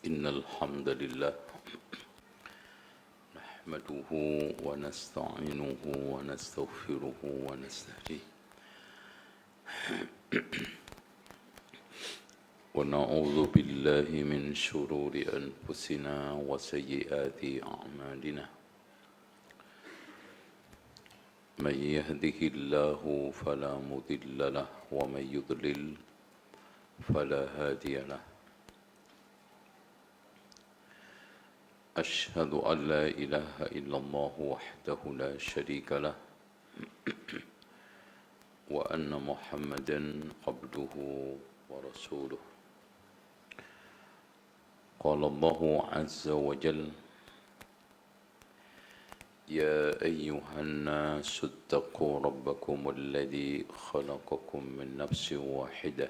إن الحمد لله نحمده ونستعينه ونستغفره ونستهديه ونعوذ بالله من شرور أنفسنا وسيئات أعمالنا من يهده الله فلا مضل له ومن يضلل فلا هادي له أشهد أن لا إله إلا الله وحده لا شريك له وأن محمدا عبده ورسوله قال الله عز وجل يا أيها الناس اتقوا ربكم الذي خلقكم من نفس واحدة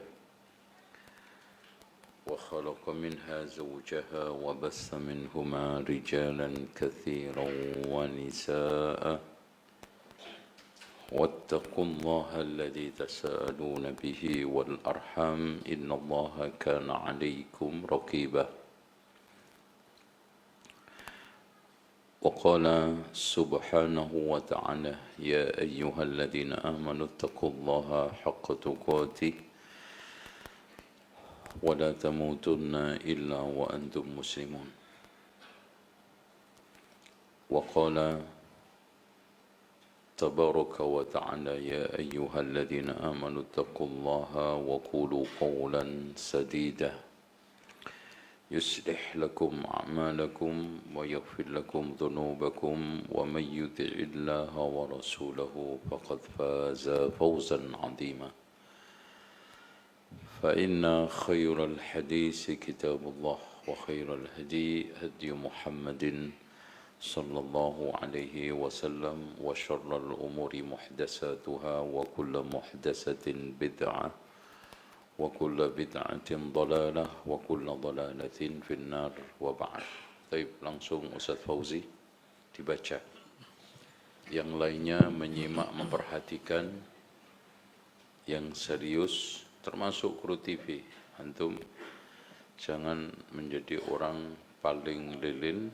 وخلق منها زوجها وبث منهما رجالا كثيرا ونساء واتقوا الله الذي تساءلون به والأرحام إن الله كان عليكم رقيبا وقال سبحانه وتعالى يا أيها الذين آمنوا اتقوا الله حق تقاته ولا تموتن إلا وأنتم مسلمون وقال تبارك وتعالى يا أيها الذين آمنوا اتقوا الله وقولوا قولا سديدا يصلح لكم أعمالكم ويغفر لكم ذنوبكم ومن يطع الله ورسوله فقد فاز فوزا عظيما فإن خير الحديث كتاب الله وخير الهدي هدي محمد صلى الله عليه وسلم وشر الأمور محدثاتها وكل محدثة بدعة وكل بدعة ضلالة وكل ضلالة في النار وبعد. Baik, langsung Ustaz Fauzi dibaca. Yang lainnya menyimak, memperhatikan, yang serius termasuk kru TV. Antum jangan menjadi orang paling lilin,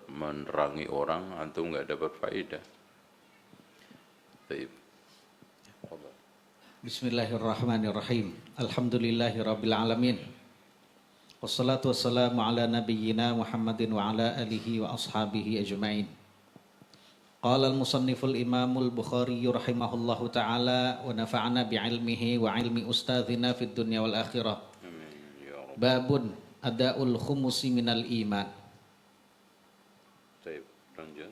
menerangi orang, antum enggak dapat faedah. Baik. Bismillahirrahmanirrahim. Alhamdulillahirabbil alamin. Wassalatu wassalamu ala nabiyyina Muhammadin wa ala alihi wa ashabihi ajma'in. Qala al-musanniful Imamul Bukhari rahimahullahu taala wa nafa'ana bi'ilmihi wa ilmi ustadzina fid dunya wal akhirah. Babun ada'ul khumusi minal iman. Baik, lanjut.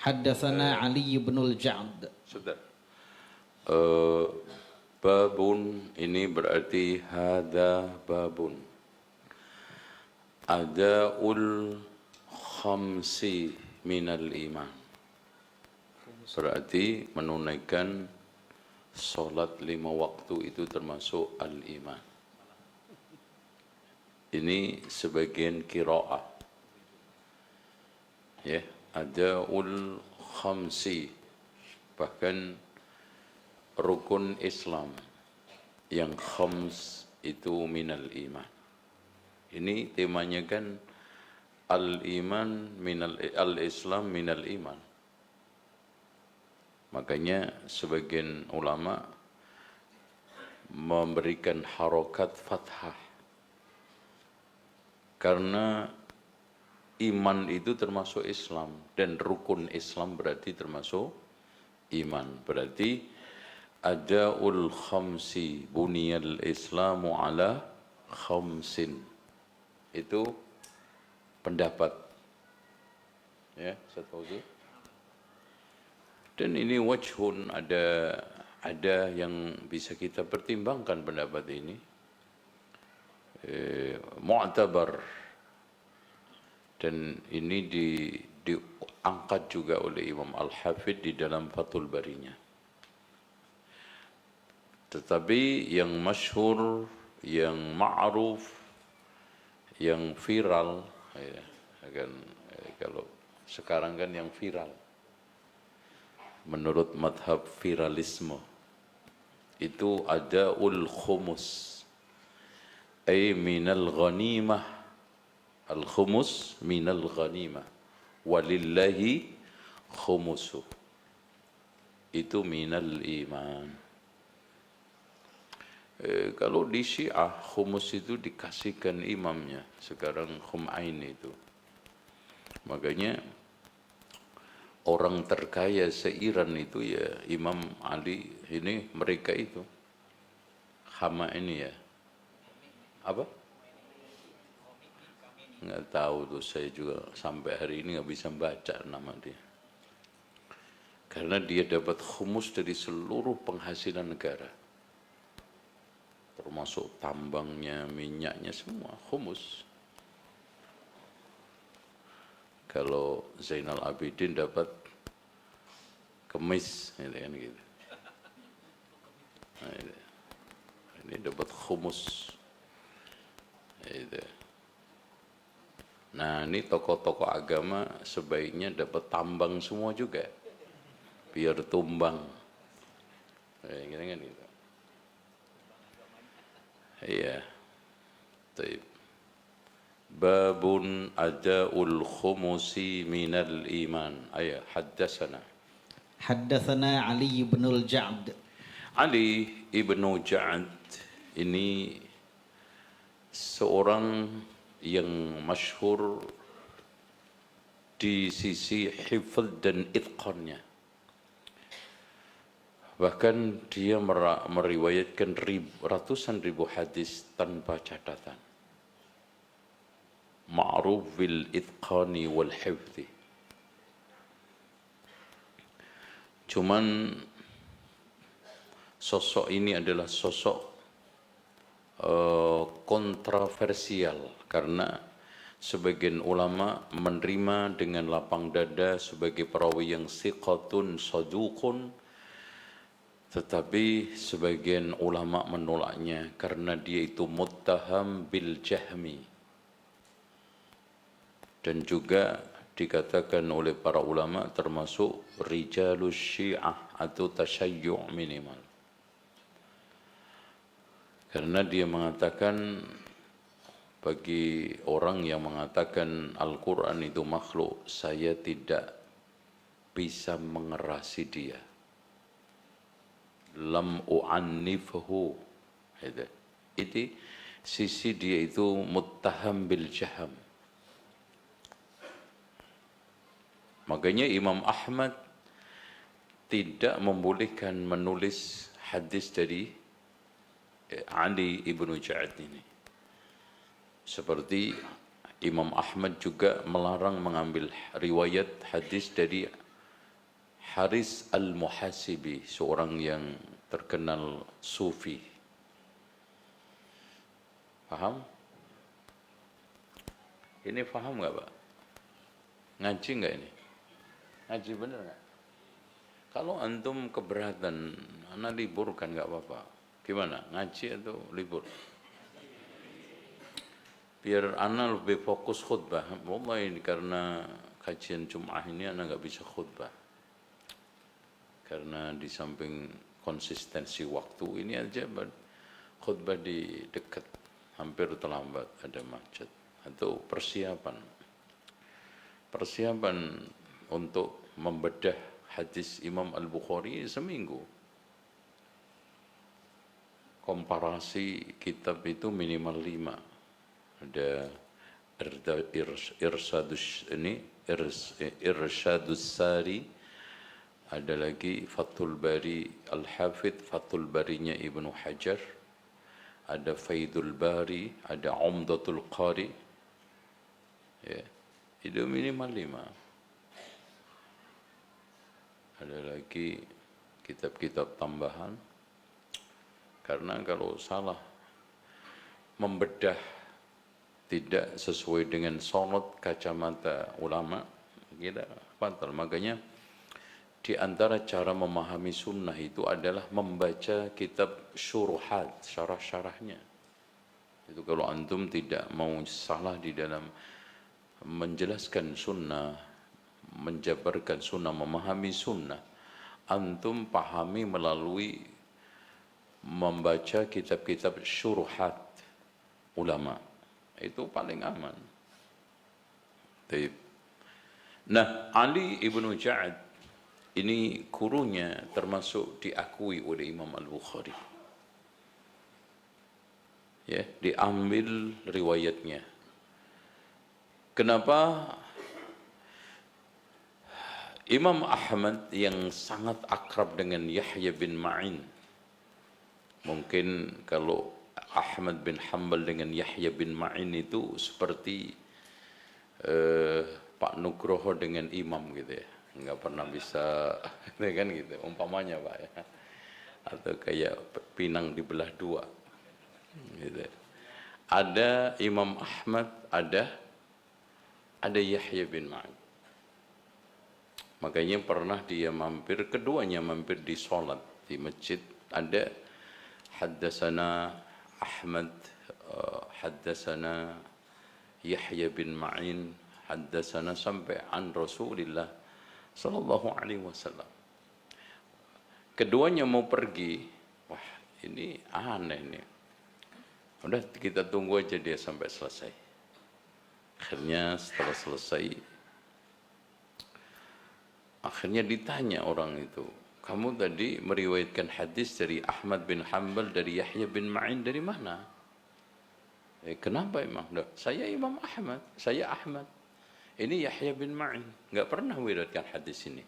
Haddatsana Ali bin al-Ja'd. Sudah. Babun ini berarti hada babun. Ada'ul khamsi minal iman. Berarti menunaikan solat 5 waktu itu termasuk al-iman. Ini sebagian qiraah. Ya, ada'ul khamsi. Bahkan rukun Islam yang khams itu minal iman. Ini temanya kan al-iman minal al-islam minal iman. Makanya sebagian ulama memberikan harokat fathah. Karena iman itu termasuk Islam dan rukun Islam berarti termasuk iman. Berarti ada'ul khamsi buniyal islamu ala khamsin. Itu pendapat ya, Ustaz Fauzi. Dan ini wajhun, ada yang bisa kita pertimbangkan pendapat ini. Mu'tabar. Dan ini diangkat juga oleh Imam Al-Hafidh di dalam Fathul Barinya. Tetapi yang masyhur, yang ma'ruf, yang viral, ya, kan, kalau sekarang kan yang viral, menurut madhab viralisme, itu ada ul khumus, ay minal ghanimah Al-khumus minal ghanimah. Walillahi khumusuh. Itu minal iman. Kalau di Syiah, khumus itu dikasihkan imamnya. Sekarang khum'ain itu. Makanya orang terkaya se-Iran itu ya Imam Ali, ini mereka itu. Hama ini ya. Apa? Nggak tahu tuh, saya juga sampai hari ini nggak bisa baca nama dia. Karena dia dapat khumus dari seluruh penghasilan negara. Termasuk tambangnya, minyaknya, semua khumus. Kalau Zainal Abidin dapat kemis, kan gitu. Nah, ini dapat khumus. Itu. Nah, ini tokoh-tokoh agama sebaiknya dapat tambang semua juga, biar tumbang. Kan gitu. Iya. Taib. Babun ada'ul khumusi minal iman. Ayah, haddasana. Haddatsana Ali bin al-Ja'd. Ali ibnu Ja'ad ini seorang yang masyhur di sisi hifz dan itqannya. Bahkan dia meriwayatkan ratusan ribu hadis tanpa catatan. Ma'ruf bil itqani wal hifzi. Cuman sosok ini adalah sosok kontroversial karena sebagian ulama menerima dengan lapang dada sebagai perawi yang siqatun saduqun, tetapi sebagian ulama menolaknya karena dia itu muttaham bil jahmi, dan juga dikatakan oleh para ulama termasuk rijalus syiah atau tasyayyu' minimal, karena dia mengatakan bagi orang yang mengatakan Al-Quran itu makhluk, saya tidak bisa mengerasi dia. Lam u'annifhu. Itu sisi dia itu muttaham bil jaham. Makanya Imam Ahmad tidak membolehkan menulis hadis dari Ali ibnu Ja'ad ini. Seperti Imam Ahmad juga melarang mengambil riwayat hadis dari Haris al-Muhasibi, seorang yang terkenal sufi. Paham? Ini paham nggak, Pak? Ngaji nggak ini? Ngaji bener nggak? Kalau antum keberatan, anak libur kan nggak apa-apa. Gimana? Ngaji atau libur? Biar anak lebih fokus khutbah. Wallahi karena kajian Jum'ah ini anak nggak bisa khutbah. Karena di samping konsistensi waktu ini aja khutbah di dekat, hampir terlambat, ada macet atau persiapan untuk membedah hadis Imam Al-Bukhari seminggu. Komparasi kitab itu minimal 5. Ada Irsyadus Sari, ada lagi Fathul Bari Al-Hafidh, Fathul Barinya Ibnu Hajar, ada Faidul Bari, ada Umdatul Qari. Ya, itu minimal 5. Ada lagi kitab-kitab tambahan. Karena kalau salah membedah tidak sesuai dengan sorot kacamata ulama, kita batal. Makanya di antara cara memahami sunnah itu adalah membaca kitab syuruhat, syarah-syarahnya. Itu kalau antum tidak mau salah di dalam menjelaskan sunnah, menjabarkan sunnah, memahami sunnah, antum pahami melalui membaca kitab-kitab syuruhat ulama. Itu paling aman. Taib. Nah, Ali ibnu Ja'ad ini gurunya termasuk diakui oleh Imam Al-Bukhari. Ya, diambil riwayatnya. Kenapa? Imam Ahmad yang sangat akrab dengan Yahya bin Ma'in. Mungkin kalau Ahmad bin Hanbal dengan Yahya bin Ma'in itu seperti Pak Nugroho dengan Imam gitu ya. Nggak pernah bisa, kan gitu, umpamanya Pak ya. Atau kayak pinang dibelah dua. Gitu. Ada Imam Ahmad, ada Yahya bin Ma'in. Makanya pernah dia mampir, keduanya mampir di sholat di masjid. Ada haddasana Ahmad, haddasana Yahya bin Ma'in, haddasana sampai an Rasulillah sallallahu alaihi wasallam. Keduanya mau pergi, wah ini aneh nih. Udah kita tunggu aja dia sampai selesai. Akhirnya setelah selesai, akhirnya ditanya orang itu, kamu tadi meriwayatkan hadis dari Ahmad bin Hanbal, dari Yahya bin Ma'in, dari mana? Kenapa emang? Saya Imam Ahmad, saya Ahmad. Ini Yahya bin Ma'in, nggak pernah meriwayatkan hadis ini.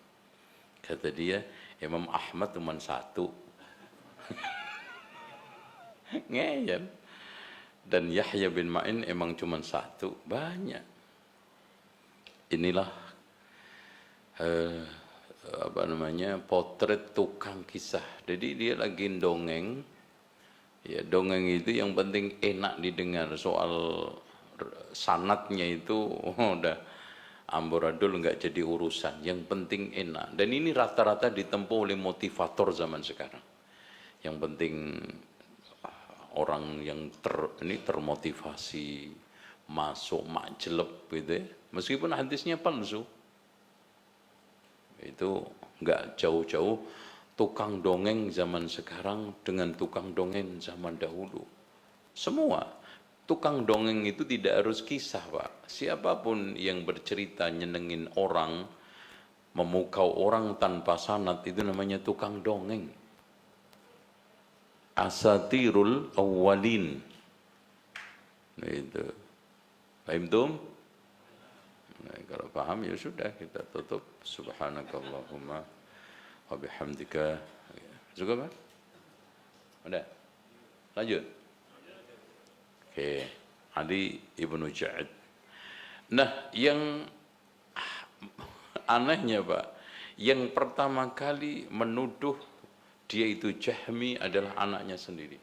Kata dia, Imam Ahmad cuma satu. Ngeyel. Dan Yahya bin Ma'in emang cuma satu, banyak. Inilah potret tukang kisah. Jadi dia lagi dongeng, ya dongeng itu yang penting enak didengar. Soal sanatnya itu udah amburadul, nggak jadi urusan. Yang penting enak. Dan ini rata-rata ditempuh oleh motivator zaman sekarang. Yang penting orang yang termotivasi masuk makjeleb gitu ya. Meskipun hadisnya palsu. Itu nggak jauh-jauh tukang dongeng zaman sekarang dengan tukang dongeng zaman dahulu. Semua tukang dongeng itu tidak harus kisah, Pak. Siapapun yang bercerita nyenengin orang, memukau orang tanpa sanad, itu namanya tukang dongeng. Asatirul awwalin. Itu. Paham tuh? Nah, kalau paham ya sudah, kita tutup. Subhanakallahumma wa bihamdika. Juga Pak? Udah? Lanjut? Oke. Ali ibnu Ja'ad. Nah, yang anehnya Pak, yang pertama kali menuduh dia itu Jahmi adalah anaknya sendiri.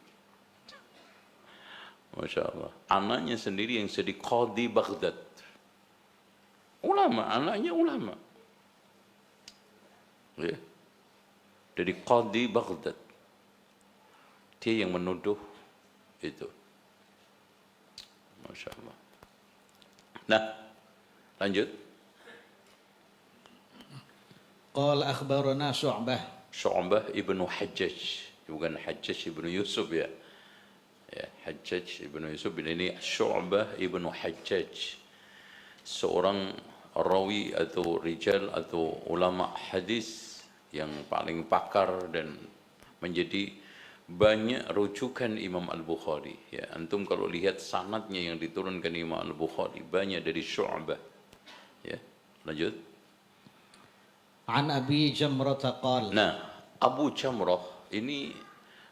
Masya Allah. Anaknya sendiri yang jadi Qadi Baghdad. Ulama, anaknya ulama. Ya. Dari Qadi Baghdad. Dia yang menuduh itu. Masya Allah. Nah, lanjut. Qala akhbarana Syu'bah. Syu'bah ibnu Hajjaj. Bukan Hajjaj ibnu Yusuf ya. Ya, Hajjaj ibnu Yusuf ini Syu'bah ibnu Hajjaj. Seorang rawi atau rijal atau ulama hadis yang paling pakar dan menjadi banyak rujukan Imam Al-Bukhari. Ya, antum kalau lihat sanadnya yang diturunkan Imam Al-Bukhari banyak dari Syu'bah. Ya, lanjut. An Abi Jamrah qala. Nah, Abu Jamrah ini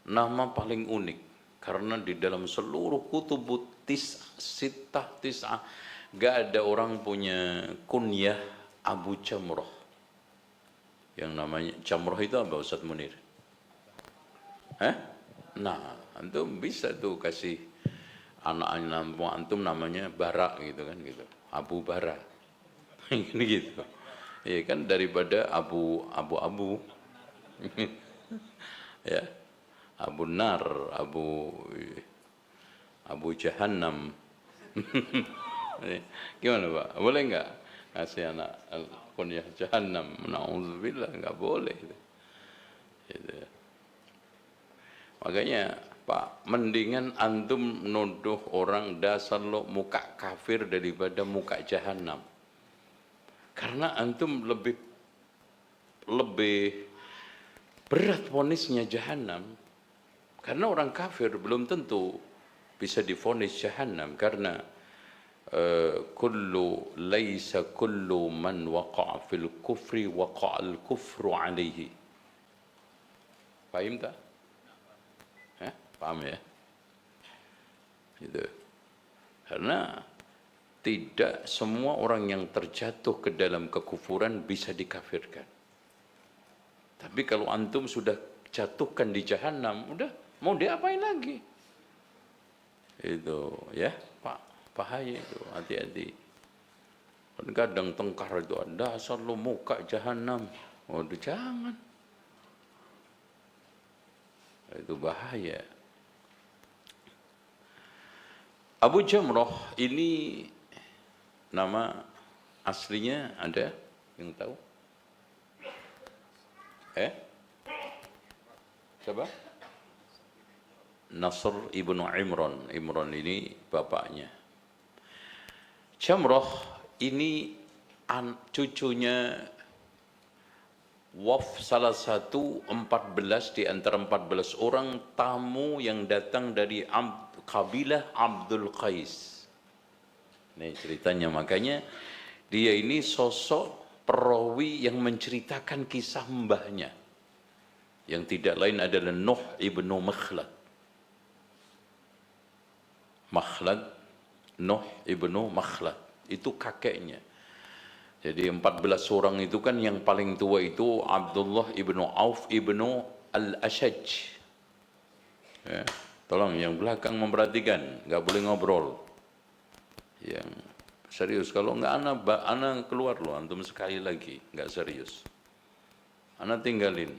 nama paling unik karena di dalam seluruh kutubut sitah tis'ah gak ada orang punya kunyah Abu Jamrah. Yang namanya Jamrah itu apa Ustaz Munir? Nah, antum bisa tuh kasih anak antum namanya Bara gitu kan gitu. Abu Bara. Ini gitu. Ya kan daripada Abu ya. Abu Nar, Abu Jahannam. Gimana Pak? Boleh nggak ngasih anak kunyah Jahannam? Na'udzubillah, nggak boleh. Gitu. Makanya Pak, mendingan antum nuduh orang dasar lo muka kafir daripada muka Jahannam. Karena antum lebih berat vonisnya jahanam. Karena orang kafir belum tentu bisa divonis jahanam, karena laisa kullu man waqa'a fil kufri waqa'al kufru alaihi. Paham tak? Paham ya? Gitu. Karena tidak semua orang yang terjatuh ke dalam kekufuran bisa dikafirkan. Tapi kalau antum sudah jatuhkan di jahanam, udah mau diapain lagi? Itu ya, Pak, bahaya itu, hati-hati. Kadang tengkar itu ada asal lu muka jahanam. Waduh, jangan. Itu bahaya. Abu Jamrah ini nama aslinya ada yang tahu? Siapa? Nasr ibnu Imran. Imran ini bapaknya. Jamrah ini cucunya Waf, salah satu 14 di antara 14 orang tamu yang datang dari kabilah Abdul Qais. Ini ceritanya, makanya dia ini sosok perawi yang menceritakan kisah mbahnya, yang tidak lain adalah Nuh ibnu Makhlad. Nuh ibnu Makhlad itu kakeknya. Jadi 14 orang itu kan yang paling tua itu Abdullah ibnu Auf ibnu Al-Ashaj. Ya, tolong yang belakang memperhatikan, nggak boleh ngobrol. Yang serius, kalau nggak ana keluar loh, antum sekali lagi nggak serius. Ana tinggalin.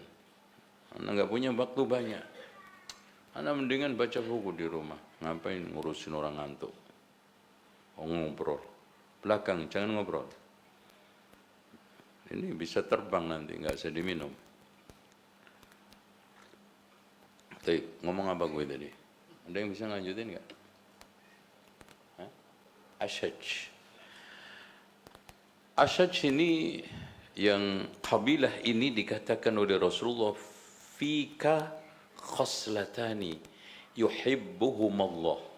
Ana nggak punya waktu banyak. Ana mendingan baca buku di rumah. Ngapain ngurusin orang ngantuk? Ngobrol. Belakang, jangan ngobrol. Ini bisa terbang nanti, nggak usah diminum. Tapi ngomong apa gue tadi? Ada yang bisa lanjutin nggak? Ashaj ini, yang kabilah ini dikatakan oleh Rasulullah, fika khoslatani yuhibbuhumallah.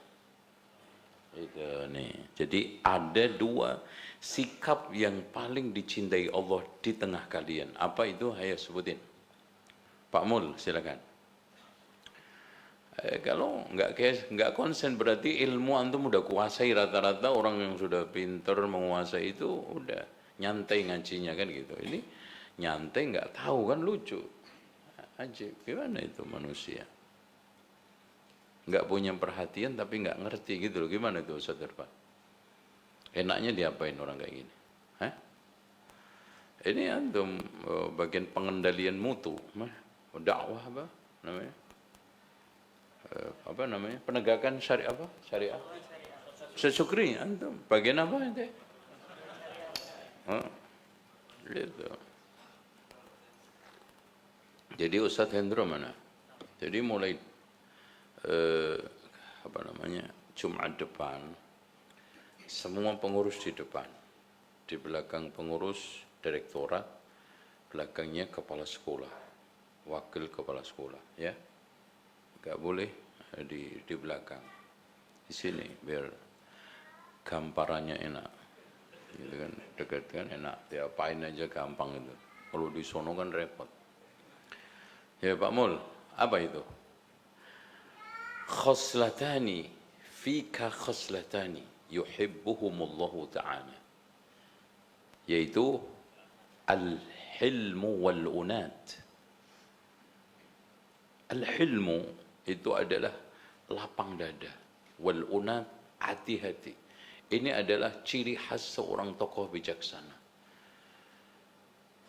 Itu nih. Jadi ada dua sikap yang paling dicintai Allah di tengah kalian. Apa itu? Ayo sebutin. Pak Mul, silakan. Kalau nggak konsen berarti ilmu antum udah kuasai. Rata-rata orang yang sudah pinter menguasai itu udah nyantai ngajinya kan gitu. Ini nyantai nggak tahu kan, lucu. Ajib, gimana itu manusia? Nggak punya perhatian tapi nggak ngerti gitu loh. Gimana itu Ustaz Irfan? Enaknya diapain orang kayak gini? Ini antum bagian pengendalian mutu, dakwah apa namanya? Penegakan syariah apa? Syariah. Syukri antum. Bagian apa itu? Gitu. Jadi Ustaz Hendro mana? Jadi mulai Jumat depan, semua pengurus di depan, di belakang pengurus direktorat, belakangnya kepala sekolah, wakil kepala sekolah, ya, nggak boleh di belakang, di sini biar gamparannya enak, gitu kan, dekat kan enak, diapain aja gampang itu. Kalau di sono kan repot. Ya Pak Mul, apa itu? Khoslatani, fika khoslatani yuhibbuhumullahu ta'ala, yaitu al-hilmu wal-unat. Al-hilmu itu adalah lapang dada, wal-unat hati-hati. Ini adalah ciri khas seorang tokoh bijaksana.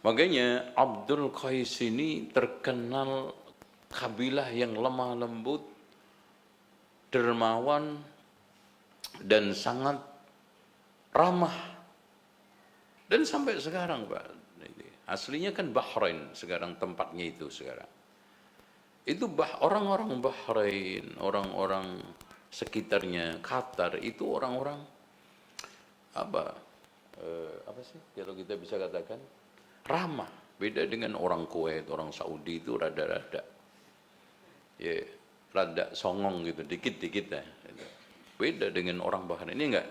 Makanya Abdul Qais ini terkenal kabilah yang lemah lembut, dermawan, dan sangat ramah. Dan sampai sekarang Pak, aslinya kan Bahrain sekarang tempatnya itu sekarang. Itu orang-orang Bahrain, orang-orang sekitarnya Qatar itu orang-orang apa? apa sih kalau kita bisa katakan ramah. Beda dengan orang Kuwait, orang Saudi itu rada-rada ya rada songong gitu, dikit-dikit ya. Gitu. Beda dengan orang Bahrain ini enggak.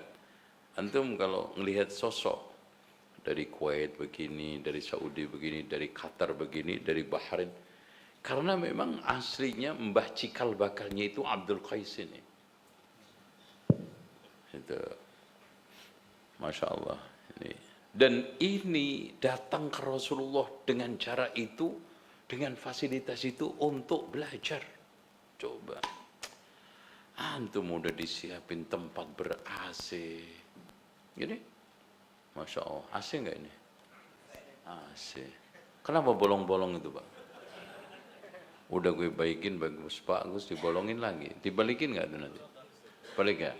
Antum kalau ngelihat sosok dari Kuwait begini, dari Saudi begini, dari Qatar begini, dari Bahrain, karena memang aslinya mbah cikal bakalnya itu Abdul Qais ini. Itu, masya Allah. Ini. Dan ini datang ke Rasulullah dengan cara itu, dengan fasilitas itu untuk belajar. Coba, antum udah disiapin tempat ber-AC, gini, masya Allah. AC nggak ini? AC. Kenapa bolong-bolong itu, Pak? Udah gue baikin bagus dibolongin lagi, dibalikin nggak tuh nanti? Balik ya?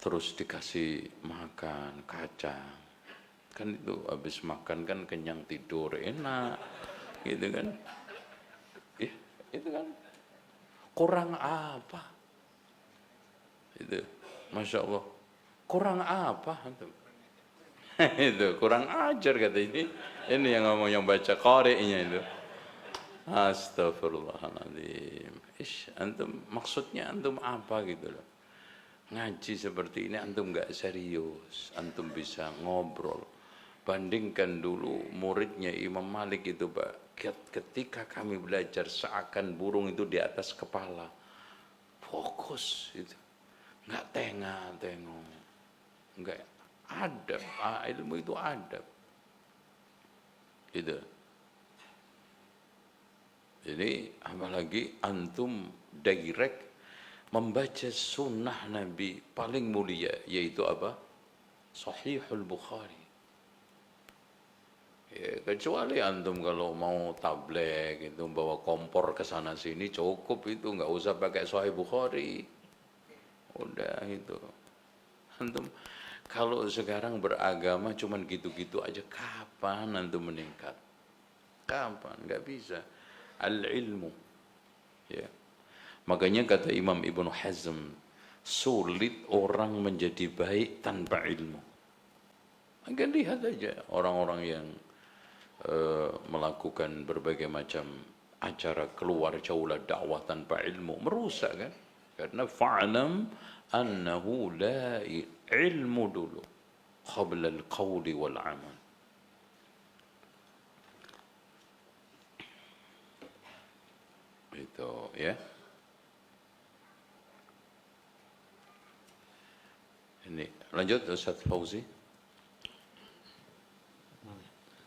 Terus dikasih makan kacang, kan itu habis makan kan kenyang tidur enak, gitu kan? Itu kan kurang apa? Itu, masya Allah, kurang apa? Itu kurang ajar kata ini yang ngomong yang baca qari'nya itu. Astagfirullahaladzim. Antum maksudnya antum apa gitu loh? Ngaji seperti ini antum nggak serius, antum bisa ngobrol. Bandingkan dulu muridnya Imam Malik itu, Pak. Ketika kami belajar seakan burung itu di atas kepala, fokus itu, nggak tengah-tengok, nggak adab. Ilmu itu adab. Gitu. Jadi apalagi antum direct membaca sunnah Nabi paling mulia, yaitu apa? Sahihul Bukhari. Ya, kecuali antum kalau mau tabligh itu bawa kompor ke sana sini cukup itu, nggak usah pakai Sahih Bukhari. Udah itu. Antum kalau sekarang beragama cuman gitu-gitu aja, kapan antum meningkat? Kapan? Nggak bisa. Al-ilmu. Ya. Makanya kata Imam Ibnu Hazm, sulit orang menjadi baik tanpa ilmu. Maka lihat aja orang-orang yang melakukan berbagai macam acara keluar jaulah dakwah tanpa ilmu, merusak kan? Karena fa'lam annahu la ilmu dulu qabla al-qawli wal amal. Itu ya. Ini lanjut Ustaz Fauzi.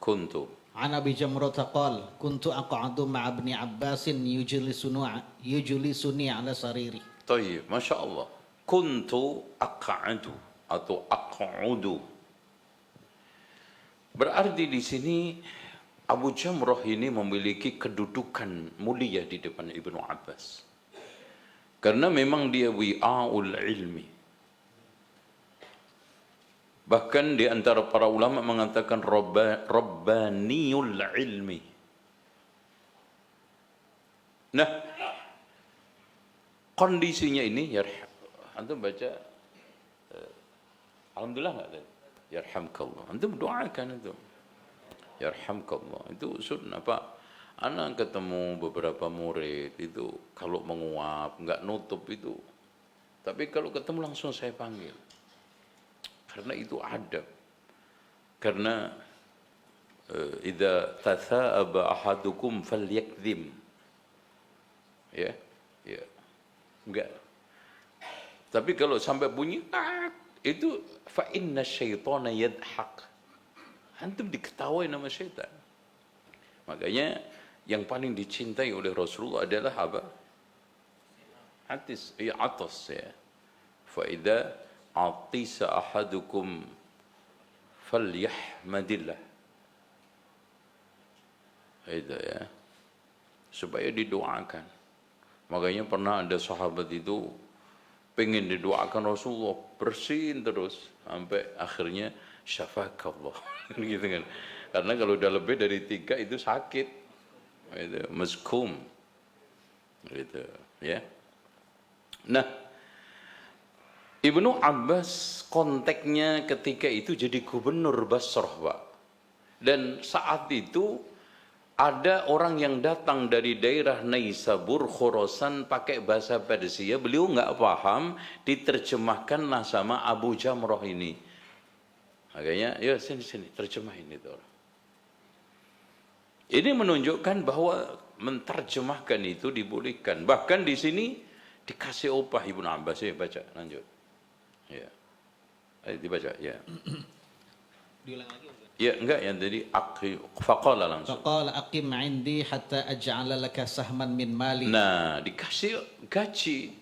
Kuntu An Abi Jamrah qala kuntu aq'adu ma'a ibni Abbas yujlisuni ala sariri. Tayyib, masya Allah. Kuntu aq'adu atau aq'udu. Berarti di sini Abu Jamrah ini memiliki kedudukan mulia di depan Ibnu Abbas. Karena memang dia wi'aul ilmi. Bahkan di antara para ulama mengatakan Rabbaniyul ilmi. Nah, kondisinya ini, antum baca, alhamdulillah nggak tadi? Yarhamkallah. Antum doakan itu. Yarhamkallah. Itu sunnah, Pak. Anak ketemu beberapa murid itu kalau menguap, nggak nutup itu. Tapi kalau ketemu langsung saya panggil. Karena itu adab. Karena idza tatha'aba ahadukum falyakdzim. Ya, ya. Enggak. Tapi kalau sampai bunyi itu fa inna syaitana yadhaq. Antum diketawain sama syaitan. Makanya yang paling dicintai oleh Rasulullah adalah apa? Atis, ya atas ya. Fa idza atisa ahadukum falyahmadillah. Itu ya. Supaya didoakan. Makanya pernah ada sahabat itu pengen didoakan Rasulullah, bersin terus sampai akhirnya syafakallah. Gitu kan. Karena kalau udah lebih dari 3 itu sakit. Itu maskum. Gitu ya. Nah, Ibnu Abbas konteksnya ketika itu jadi gubernur Basrah, Pak. Dan saat itu ada orang yang datang dari daerah Naisabur, Khurasan pakai bahasa Persia. Beliau nggak paham, diterjemahkanlah sama Abu Jamrah ini. Makanya, ya sini terjemahin itu. Ini menunjukkan bahwa menterjemahkan itu dibolehkan. Bahkan di sini dikasih upah Ibnu Abbas. Ya, baca lanjut. Ya. Ayo dibaca, ya. Diulang lagi. Ya, enggak yang tadi faqala langsung. Faqala aqim 'indi hatta aj'ala laka sahman min mali. Nah, dikasih gaji.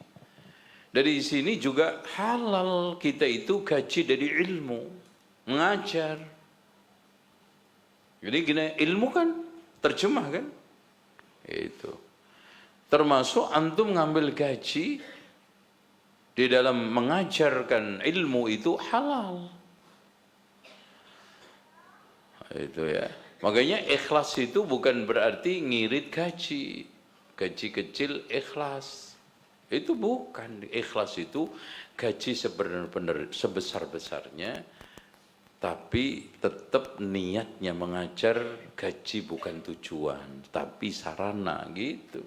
Dari sini juga halal kita itu gaji dari ilmu, mengajar. Jadi gini, ilmu kan terjemah kan? Itu. Termasuk antum ngambil gaji di dalam mengajarkan ilmu itu halal. Itu ya. Makanya ikhlas itu bukan berarti ngirit gaji. Gaji kecil ikhlas. Itu bukan. Ikhlas itu gaji sebenar-benar sebesar-besarnya, tapi tetap niatnya mengajar, gaji bukan tujuan, tapi sarana gitu.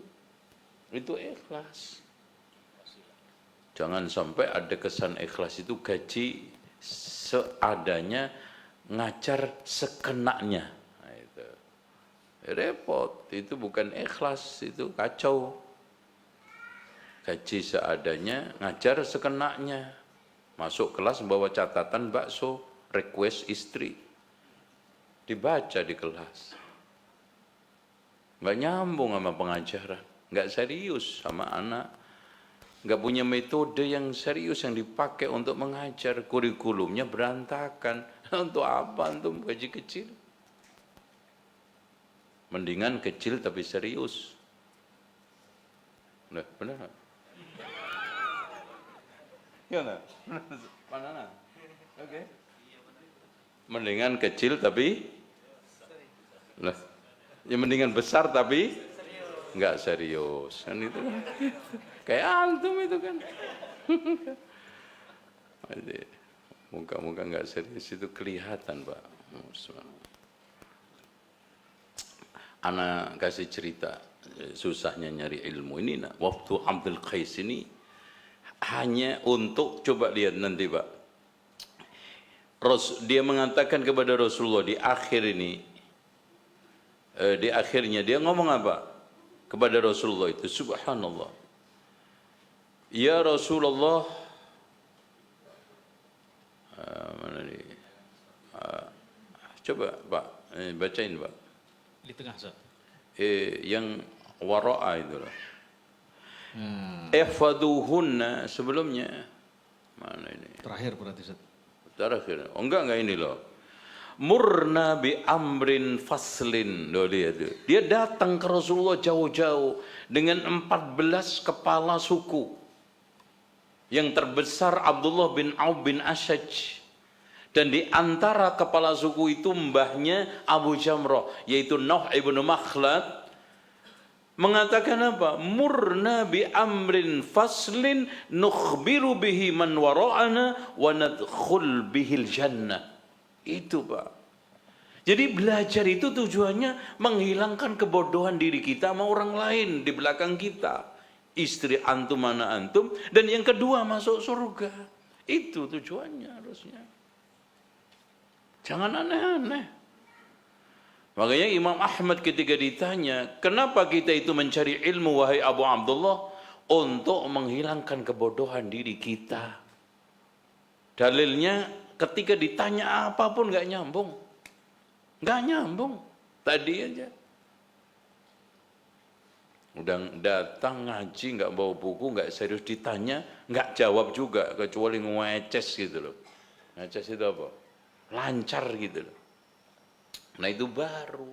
Itu ikhlas. Jangan sampai ada kesan ikhlas itu gaji seadanya, ngajar sekenanya. Nah, itu repot, itu bukan ikhlas, itu kacau. Gaji seadanya, ngajar sekenanya. Masuk kelas membawa catatan bakso, request istri, dibaca di kelas. Nggak nyambung sama pengajaran, nggak serius sama anak. Nggak punya metode yang serius yang dipakai untuk mengajar, kurikulumnya berantakan. Untuk apa antum gaji kecil? Mendingan kecil tapi serius. Nah, benar nggak? Gimana? Mana? Oke. Mendingan kecil tapi, nah, ya mendingan besar tapi nggak serius. Kan itu kan. Kayak antum itu kan. Muka-muka nggak serius itu kelihatan, Pak. Ana kasih cerita susahnya nyari ilmu ini. Nah, waktu Abdul Qais ini hanya untuk, coba lihat nanti, Pak. Dia mengatakan kepada Rasulullah di akhir ini, di akhirnya dia ngomong apa kepada Rasulullah itu? Subhanallah. Ya Rasulullah, mana nih? Coba Pak, bacain Pak. Di tengah, Ustaz. Yang wara'a itu lah. Ihfaduhunna sebelumnya. Mana ini? Terakhir berarti, Ustaz. Terakhir. Oh enggak ini loh. Murna bi amrin faslin. Loh dia datang ke Rasulullah jauh-jauh dengan 14 kepala suku. Yang terbesar Abdullah bin Auf bin Ashaj, dan di antara kepala suku itu mbahnya Abu Jamrah, yaitu Nuh ibnu Makhlad, mengatakan apa? Murna bi amrin faslin nukhbiru bihi man wara'ana wa nadkhul bihil jannah. Itu, Pak. Jadi belajar itu tujuannya menghilangkan kebodohan diri kita sama orang lain di belakang kita. Istri antum, anak antum, dan yang kedua masuk surga. Itu tujuannya harusnya. Jangan aneh-aneh. Makanya Imam Ahmad ketika ditanya, kenapa kita itu mencari ilmu wahai Abu Abdullah? Untuk menghilangkan kebodohan diri kita. Dalilnya ketika ditanya apapun nggak nyambung. Nggak nyambung. Tadi aja. Udah datang ngaji nggak bawa buku, nggak serius, ditanya nggak jawab juga, kecuali ngeces gitu loh. Ngeces itu apa? Lancar gitu loh. Nah itu baru.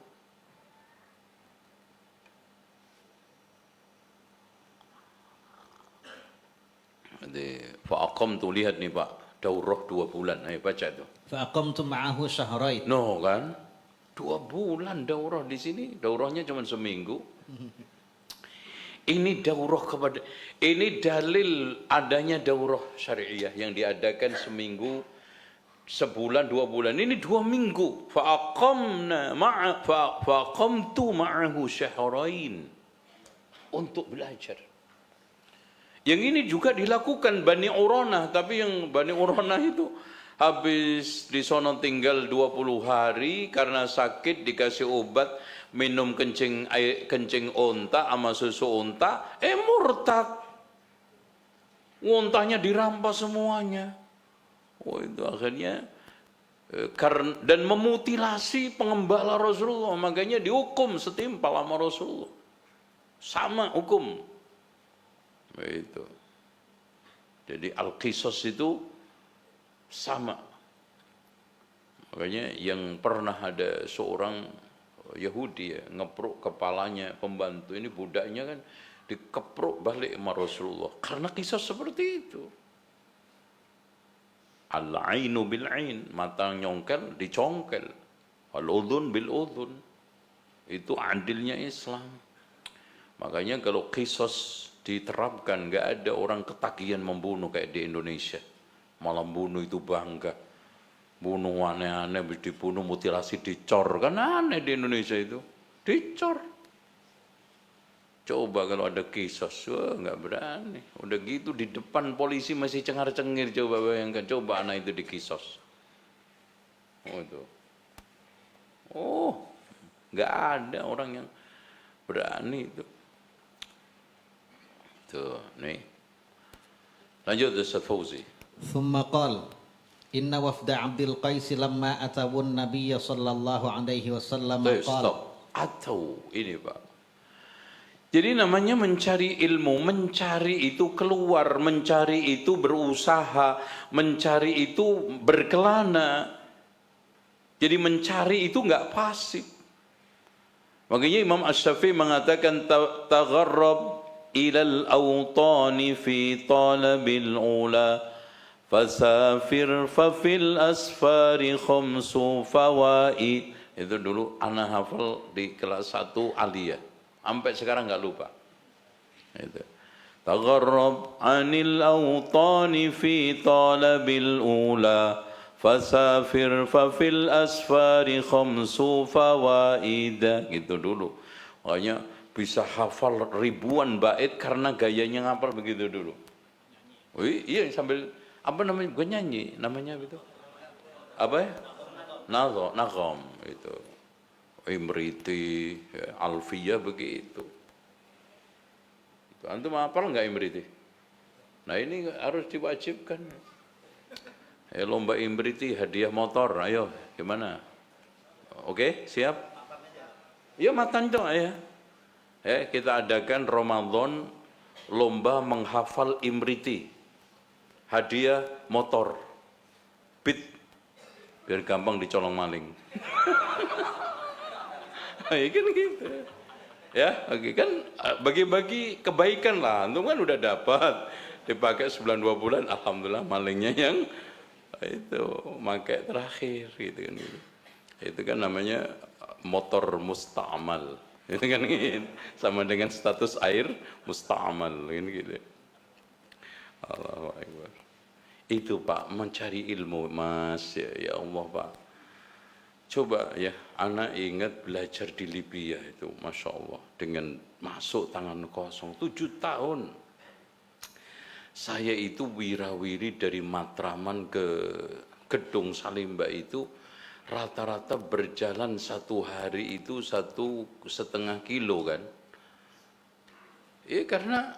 Jadi fa'aqamtu, lihat nih Pak, daurah 2 bulan. Ayo baca itu. Fa'aqamtu ma'ahu syahrain. No kan? 2 bulan daurah di sini, daurahnya cuma seminggu. Ini daurah kepada, ini dalil adanya daurah syariah yang diadakan seminggu, sebulan, 2 bulan. Ini 2 minggu. Faqamtu ma'ahu syahrain untuk belajar. Yang ini juga dilakukan Bani Uranah, tapi yang Bani Uranah itu habis di sono tinggal 20 hari karena sakit, dikasih obat, minum kencing onta sama susu onta, murtad. Ontanya dirampas semuanya. Oh, itu akhirnya dan memutilasi pengembala Rasulullah, makanya dihukum setimpal sama Rasulullah. Sama hukum. Itu. Jadi al-qisas itu sama. Makanya yang pernah ada seorang Yahudi ya, ngepruk kepalanya pembantu ini, budaknya kan dikepruk balik sama Rasulullah karena kisah seperti itu. Al-ainu bil ain, mata nyongkel dicongkel, al-udhun bil udhun. Itu adilnya Islam. Makanya kalau kisos diterapkan, nggak ada orang ketagihan membunuh kayak di Indonesia. Malah bunuh itu bangga, bunuh aneh-aneh, dibunuh, mutilasi, dicor, kan aneh di Indonesia itu, dicor. Coba kalau ada kisos, wah nggak berani. Udah gitu di depan polisi masih cengar-cengir, coba bayangkan, coba anak itu dikisos. Oh itu, oh nggak ada orang yang berani itu. Tuh, nih. Lanjut Ustaz Fauzi. ثم قال إن وفد عبد القيس لما أتوا النبي صلى الله عليه وسلم قال. Stop. Atau ini Pak. Jadi namanya mencari ilmu, mencari itu keluar, mencari itu berusaha, mencari itu berkelana. Jadi mencari itu enggak pasif. Makanya Imam Asy-Syafi'i mengatakan tagharrab ilal awtani fi talabil ula fasafir fafil asfari khamsu fawaid. Itu dulu ana hafal di kelas 1 aliyah, sampai sekarang nggak lupa. Itu tagharrab anil awtani fi talabil ula fasafir fafil asfari khamsu fawaid. Gitu dulu. Makanya bisa hafal ribuan bait karena gayanya ngapal begitu dulu. Oh, iya, sambil apa namanya, bukan nyanyi, namanya itu apa ya, nagom itu, Imriti, ya, Alfiyah begitu. Itu antum hafal nggak Imriti? Nah ini harus diwajibkan. Lomba Imriti hadiah motor, ayo gimana? Oke, siap? Ya matan dong ya. Kita adakan Ramadan lomba menghafal Imriti, hadiah motor, beat, biar gampang dicolong maling. Ya kan gitu. Ya, oke kan bagi-bagi kebaikan lah. Antum kan udah dapat, dipakai 9-2 bulan, alhamdulillah malingnya yang itu pakai terakhir gitu kan. Itu kan namanya motor musta'mal. Itu kan gitu. Sama dengan status air musta'mal gitu. Allahu Akbar. Itu Pak, mencari ilmu Mas, ya Allah Pak. Coba ya, anak ingat belajar di Libya itu, Masya Allah, dengan masuk tangan kosong 7 tahun. Saya itu wirawiri dari Matraman ke Gedung Salimba itu rata-rata berjalan 1 hari itu 1,5 kilo kan. Karena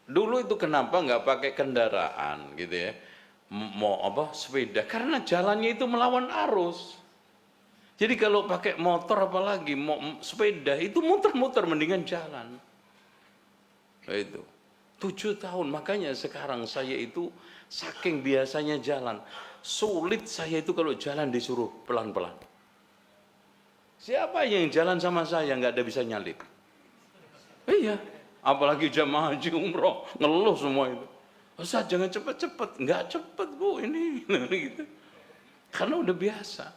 dulu itu kenapa nggak pakai kendaraan gitu ya, mau apa, sepeda, karena jalannya itu melawan arus. Jadi kalau pakai motor apalagi mau sepeda itu muter-muter, mendingan jalan. Itu 7 tahun, makanya sekarang saya itu saking biasanya jalan, sulit saya itu kalau jalan disuruh pelan-pelan. Siapa yang jalan sama saya nggak ada bisa nyalip? Iya. Apalagi jamaah haji umroh, ngeluh semua itu. Ustaz jangan cepet-cepet, nggak cepet Bu ini, gitu. Karena udah biasa,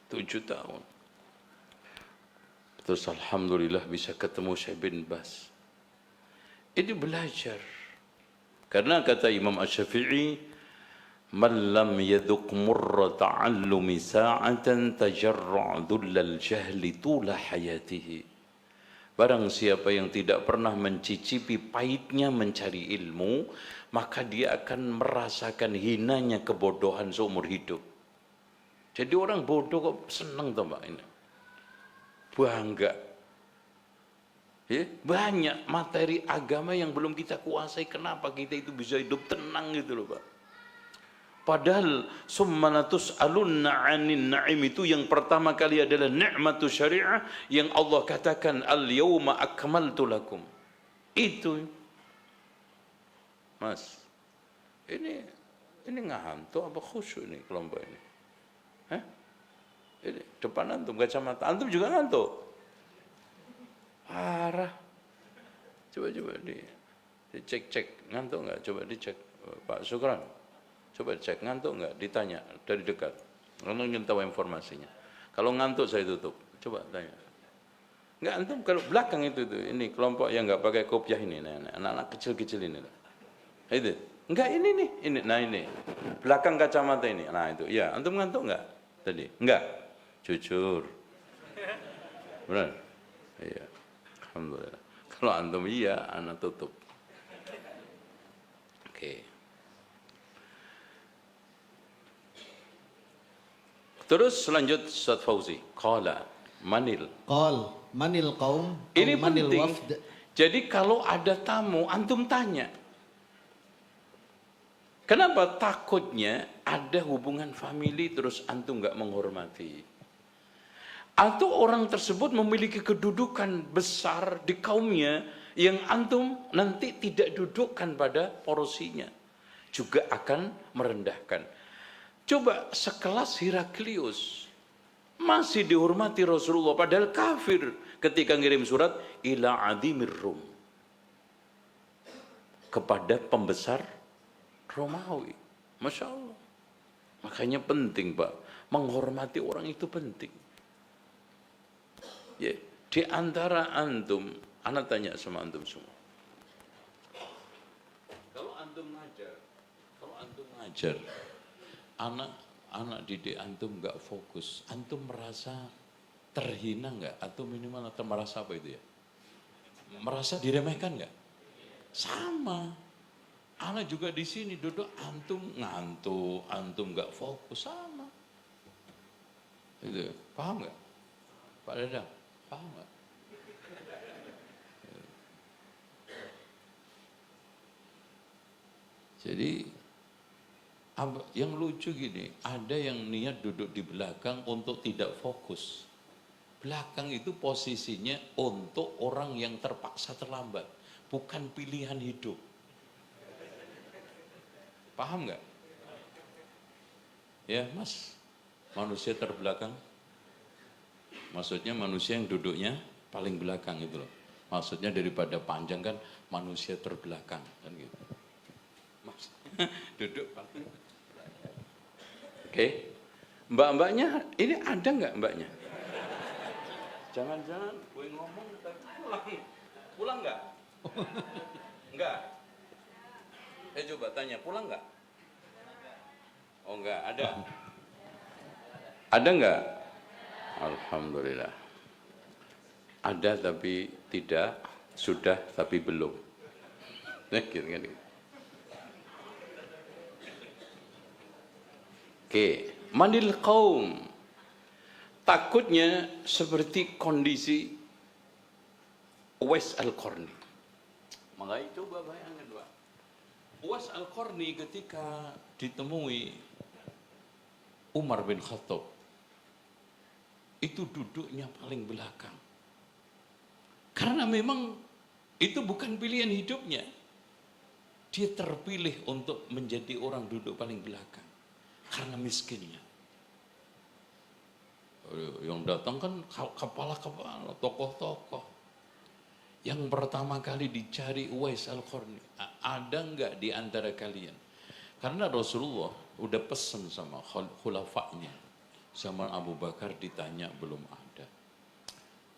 7 tahun. Terus alhamdulillah bisa ketemu Syekh bin Bas. Ini belajar. Karena kata Imam Asy-Syafi'i, "Man lam yadhuq murra ta'allumi sa'atan tajarra' dhullal jahli tula hayatihi." Barang siapa yang tidak pernah mencicipi pahitnya mencari ilmu, maka dia akan merasakan hinanya kebodohan seumur hidup. Jadi orang bodoh kok senang tuh Mbak ini. Bangga. Ya, banyak materi agama yang belum kita kuasai. Kenapa kita itu bisa hidup tenang gitu loh Pak. Padahal summanatus alunna anin na'im itu yang pertama kali adalah nikmatu syariah yang Allah katakan al-yawma akmaltu lakum. Itu Mas. Ini ngantuk apa khusyuk ini kelompok ini? Hah? Ini depan antum kacamata. Antum juga ngantuk. Parah. Coba dicek ngantuk enggak? Coba dicek Pak Sukran. Coba cek, ngantuk enggak? Ditanya dari dekat. Karena ingin tahu informasinya. Kalau ngantuk saya tutup. Coba tanya. Enggak, antum kalau belakang itu ini kelompok yang enggak pakai kopiah ini, anak-anak kecil-kecil ini. Itu. Enggak ini nih, ini. Nah ini. Belakang kacamata ini. Nah itu. Ya, antum ngantuk enggak? Tadi. Enggak. Jujur. Benar? Iya. Alhamdulillah. Kalau antum iya, anak tutup. Oke. Terus selanjut Ustaz Fauzi. Qala manil. Qal manil qaum Ini manil penting. wafd. Jadi kalau ada tamu, antum tanya. Kenapa? Takutnya ada hubungan famili terus antum nggak menghormati. Atau orang tersebut memiliki kedudukan besar di kaumnya yang antum nanti tidak dudukkan pada porsinya. Juga akan merendahkan. Coba sekelas Heraklius masih dihormati Rasulullah padahal kafir ketika ngirim surat ila adimir Rum kepada pembesar Romawi. Masya Allah. Makanya penting Pak, menghormati orang itu penting. Ya, di antara antum, anak tanya sama antum semua. Kalau antum ngajar, anak didik antum nggak fokus, antum merasa terhina nggak? Atau minimal atau merasa apa itu ya? Merasa diremehkan nggak? Sama. Anak juga di sini duduk, antum ngantuk, antum nggak fokus, sama. Itu paham nggak? Pak Dadang, paham nggak? Jadi yang lucu gini, ada yang niat duduk di belakang untuk tidak fokus. Belakang itu posisinya untuk orang yang terpaksa terlambat, bukan pilihan hidup. Paham nggak? Ya Mas, manusia terbelakang. Maksudnya manusia yang duduknya paling belakang itu loh. Maksudnya daripada panjang kan manusia terbelakang kan gitu. Mas, duduk paling. Oke, mbak-mbaknya ini ada nggak mbaknya? Jangan-jangan gue ngomong pulang nggak? Nggak. Coba tanya pulang nggak? Oh nggak ada. Ada nggak? Alhamdulillah. Ada tapi tidak, sudah tapi belum. Gitu kan? Oke, manil qaum. Takutnya seperti kondisi Uwais Al-Qarni. Makanya coba bayangkan Pak. Uwais Al-Qarni ketika ditemui Umar bin Khattab, itu duduknya paling belakang. Karena memang itu bukan pilihan hidupnya. Dia terpilih untuk menjadi orang duduk paling belakang. Karena miskinnya. Yang datang kan kepala-kepala, tokoh-tokoh. Yang pertama kali dicari Uwais Al-Qarni. Ada enggak di antara kalian? Karena Rasulullah udah pesan sama khulafa'nya. Zaman Abu Bakar ditanya belum ada.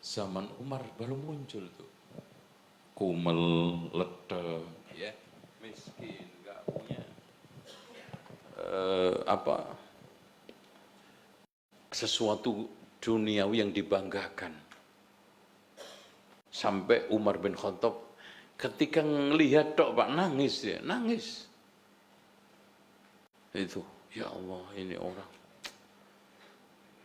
Zaman Umar baru muncul tuh. kumel, ledek, ya, miskin, nggak punya sesuatu duniawi yang dibanggakan. Sampai Umar bin Khattab ketika ngelihat tok Pak nangis dia, nangis. Itu, ya Allah, ini orang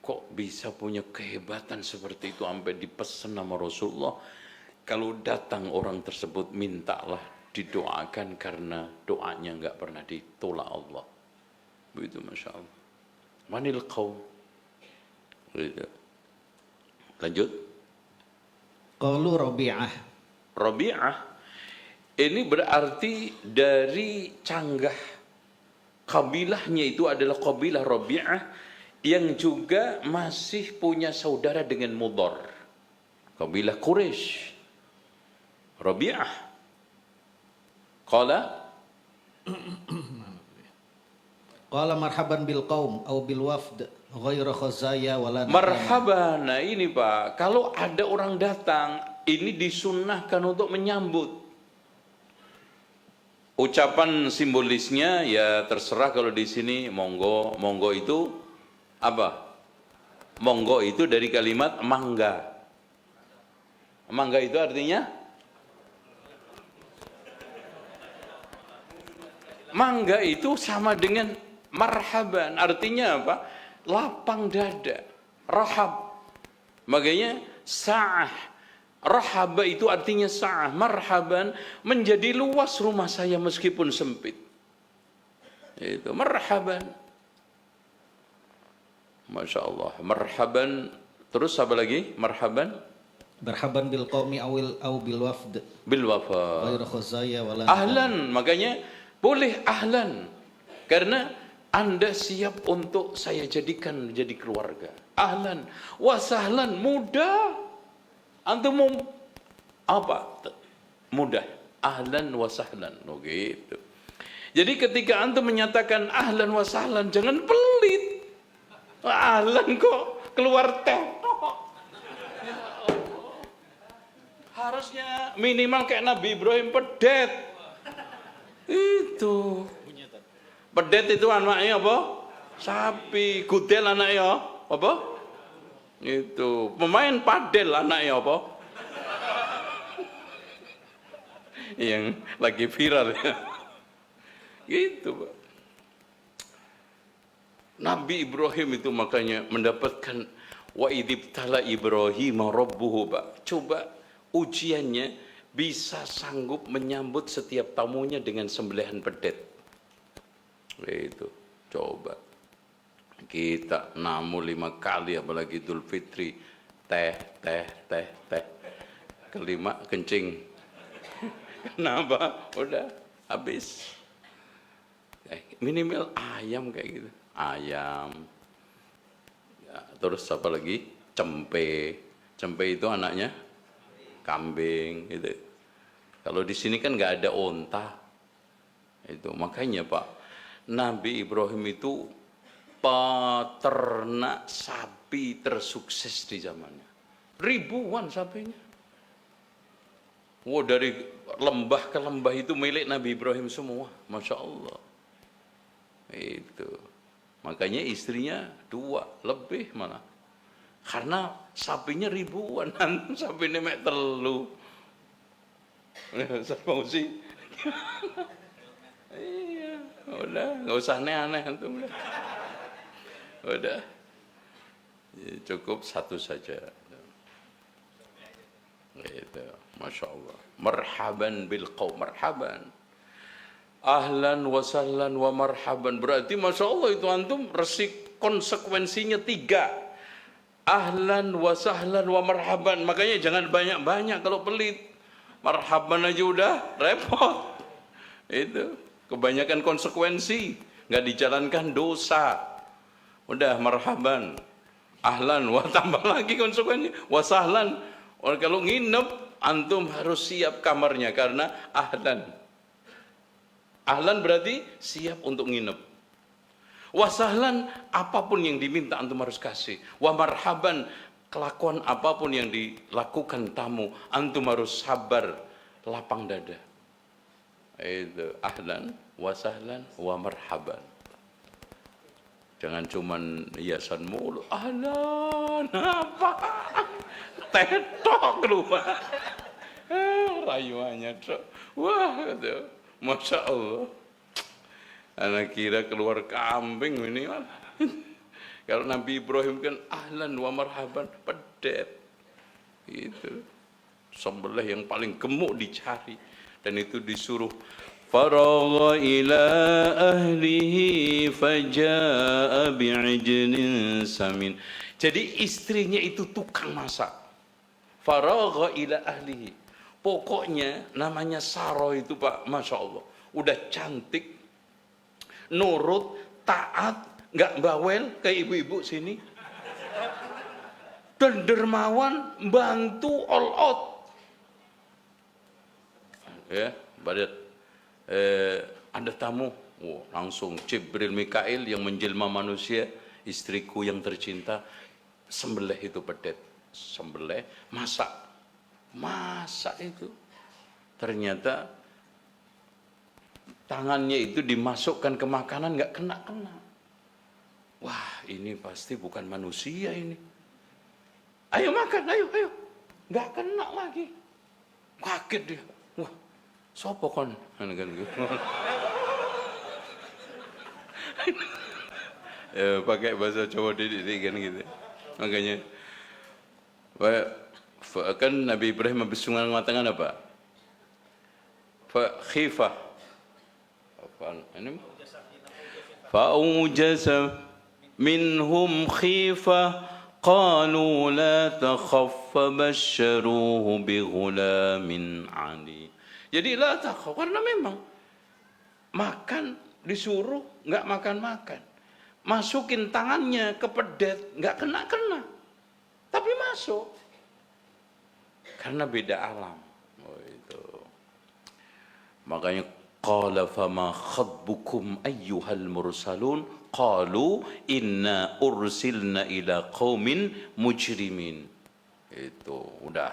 kok bisa punya kehebatan seperti itu sampai dipesan sama Rasulullah. Kalau datang orang tersebut mintalah didoakan karena doanya enggak pernah ditolak Allah. Begitu, Masya Allah. Manil qaum. Begitu. Lanjut. Qalu Rabi'ah. Rabi'ah ini berarti dari canggah kabilahnya itu adalah kabilah Rabi'ah yang juga masih punya saudara dengan Mudhar. Kabilah Quraisy. Rabi'ah. Qala marhaban bil qaum au bil wafd ghairu khazaya wala marhaban. Nah ini Pak, kalau ada orang datang, ini disunnahkan untuk menyambut. Ucapan simbolisnya ya terserah, kalau di sini monggo. Monggo itu apa? Monggo itu dari kalimat mangga. Mangga itu artinya mangga itu sama dengan marhaban, artinya apa? Lapang dada, rahab. Makanya sa'ah, rahaba itu artinya sa'ah, marhaban menjadi luas rumah saya meskipun sempit. Itu marhaban. Masya Allah, marhaban. Terus apa lagi? Marhaban. Marhaban bil qaumi au bil wafd. Bil wafa. Ghairu khazaya wala. Ahlan, makanya boleh ahlan, karena Anda siap untuk saya jadikan menjadi keluarga. Ahlan, wasahlan, mudah. Antum apa? Mudah. Ahlan wasahlan, oh gitu. Jadi ketika antum menyatakan ahlan wasahlan, jangan pelit. Ahlan kok keluar teh. Harusnya minimal kayak Nabi Ibrahim, pedet. Itu pedet itu anaknya apa? Sapi. Gudel anaknya apa? Itu pemain padel anaknya apa? Yang lagi viral ya. Gitu Pak. Nabi Ibrahim itu makanya mendapatkan wa idibtala Ibrahim rabbuhu Pak. Coba ujiannya bisa sanggup menyambut setiap tamunya dengan sembelihan pedet. Itu coba kita namu 5 kali, apalagi Idul Fitri, teh. Kelima kencing. Kenapa? Udah habis. Minimal ayam kayak gitu. Ayam. Ya, terus apa lagi? Cempe. Cempe itu anaknya kambing gitu. Kalau di sini kan nggak ada onta. Itu makanya Pak, Nabi Ibrahim itu peternak sapi tersukses di zamannya. Ribuan sapinya. Wow, dari lembah ke lembah itu milik Nabi Ibrahim semua. Masya Allah. Itu. Makanya istrinya 2 lebih malah. Karena sapinya ribuan, sapinya mek telu. Fauzi. Iya, udah, nggak usah aneh-aneh antum. Udah. Cukup 1 saja. Gitu. Masya Allah. Marhaban bil qaum, marhaban. Ahlan wa sahlan wa marhaban. Berarti Masya Allah itu antum resik konsekuensinya 3. Ahlan wa sahlan wa marhaban. Makanya jangan banyak-banyak kalau pelit. Marhaban aja udah repot. Itu kebanyakan konsekuensi, nggak dijalankan dosa. Udah marhaban. Ahlan wa tambah lagi konsekuensi. Wa sahlan. Kalau nginep antum harus siap kamarnya karena ahlan. Ahlan berarti siap untuk nginep. Wasahlan, apapun yang diminta antum harus kasih. Wa marhaban, kelakuan apapun yang dilakukan tamu antum harus sabar lapang dada. Itu ahlan wa sahlan wa marhaban. Jangan cuman hiasan mulu, ahlan apa? Tetok keluar. Rayuannya tuh, wah itu, masya Allah. Anak kira keluar kambing ini kan. Kalau Nabi Ibrahim kan ahlan wa marhaban, pedet. Itu sembelih yang paling gemuk dicari, dan itu disuruh faragha ila ahlihi faja'a bi'ijlin samin. Jadi istrinya itu tukang masak. Faragha ila ahlihi. Pokoknya namanya Sarah itu Pak, masya Allah, udah cantik, nurut, taat, nggak bawel kayak ibu-ibu sini, dan dermawan, bantu all out. Ya, badat ada tamu, langsung Jibril Mikail yang menjelma manusia, istriku yang tercinta, sembelih itu pedet, sembelih, masak itu. Ternyata tangannya itu dimasukkan ke makanan nggak kena. Wah, ini pasti bukan manusia ini. Ayo makan, ayo. Nggak kena lagi. Kaget dia. Wah, sopo kon? Kan gitu. Pakai bahasa Jawa didik kan gitu. Makanya kan Nabi Ibrahim habis mengatakan apa? Fa khifah. Apa ini? Fa'ujasa minhum khifah qalu la takhaf fabashsharuhu bighulamin ali. Jadi la takhaf, karena memang makan disuruh nggak makan. Masukin tangannya ke pedet, nggak kena. Tapi masuk. Karena beda alam. Oh, itu. Makanya qala fama khatbukum ayyuhal mursalun qalu inna ursilna ila qaumin mujrimin. Itu udah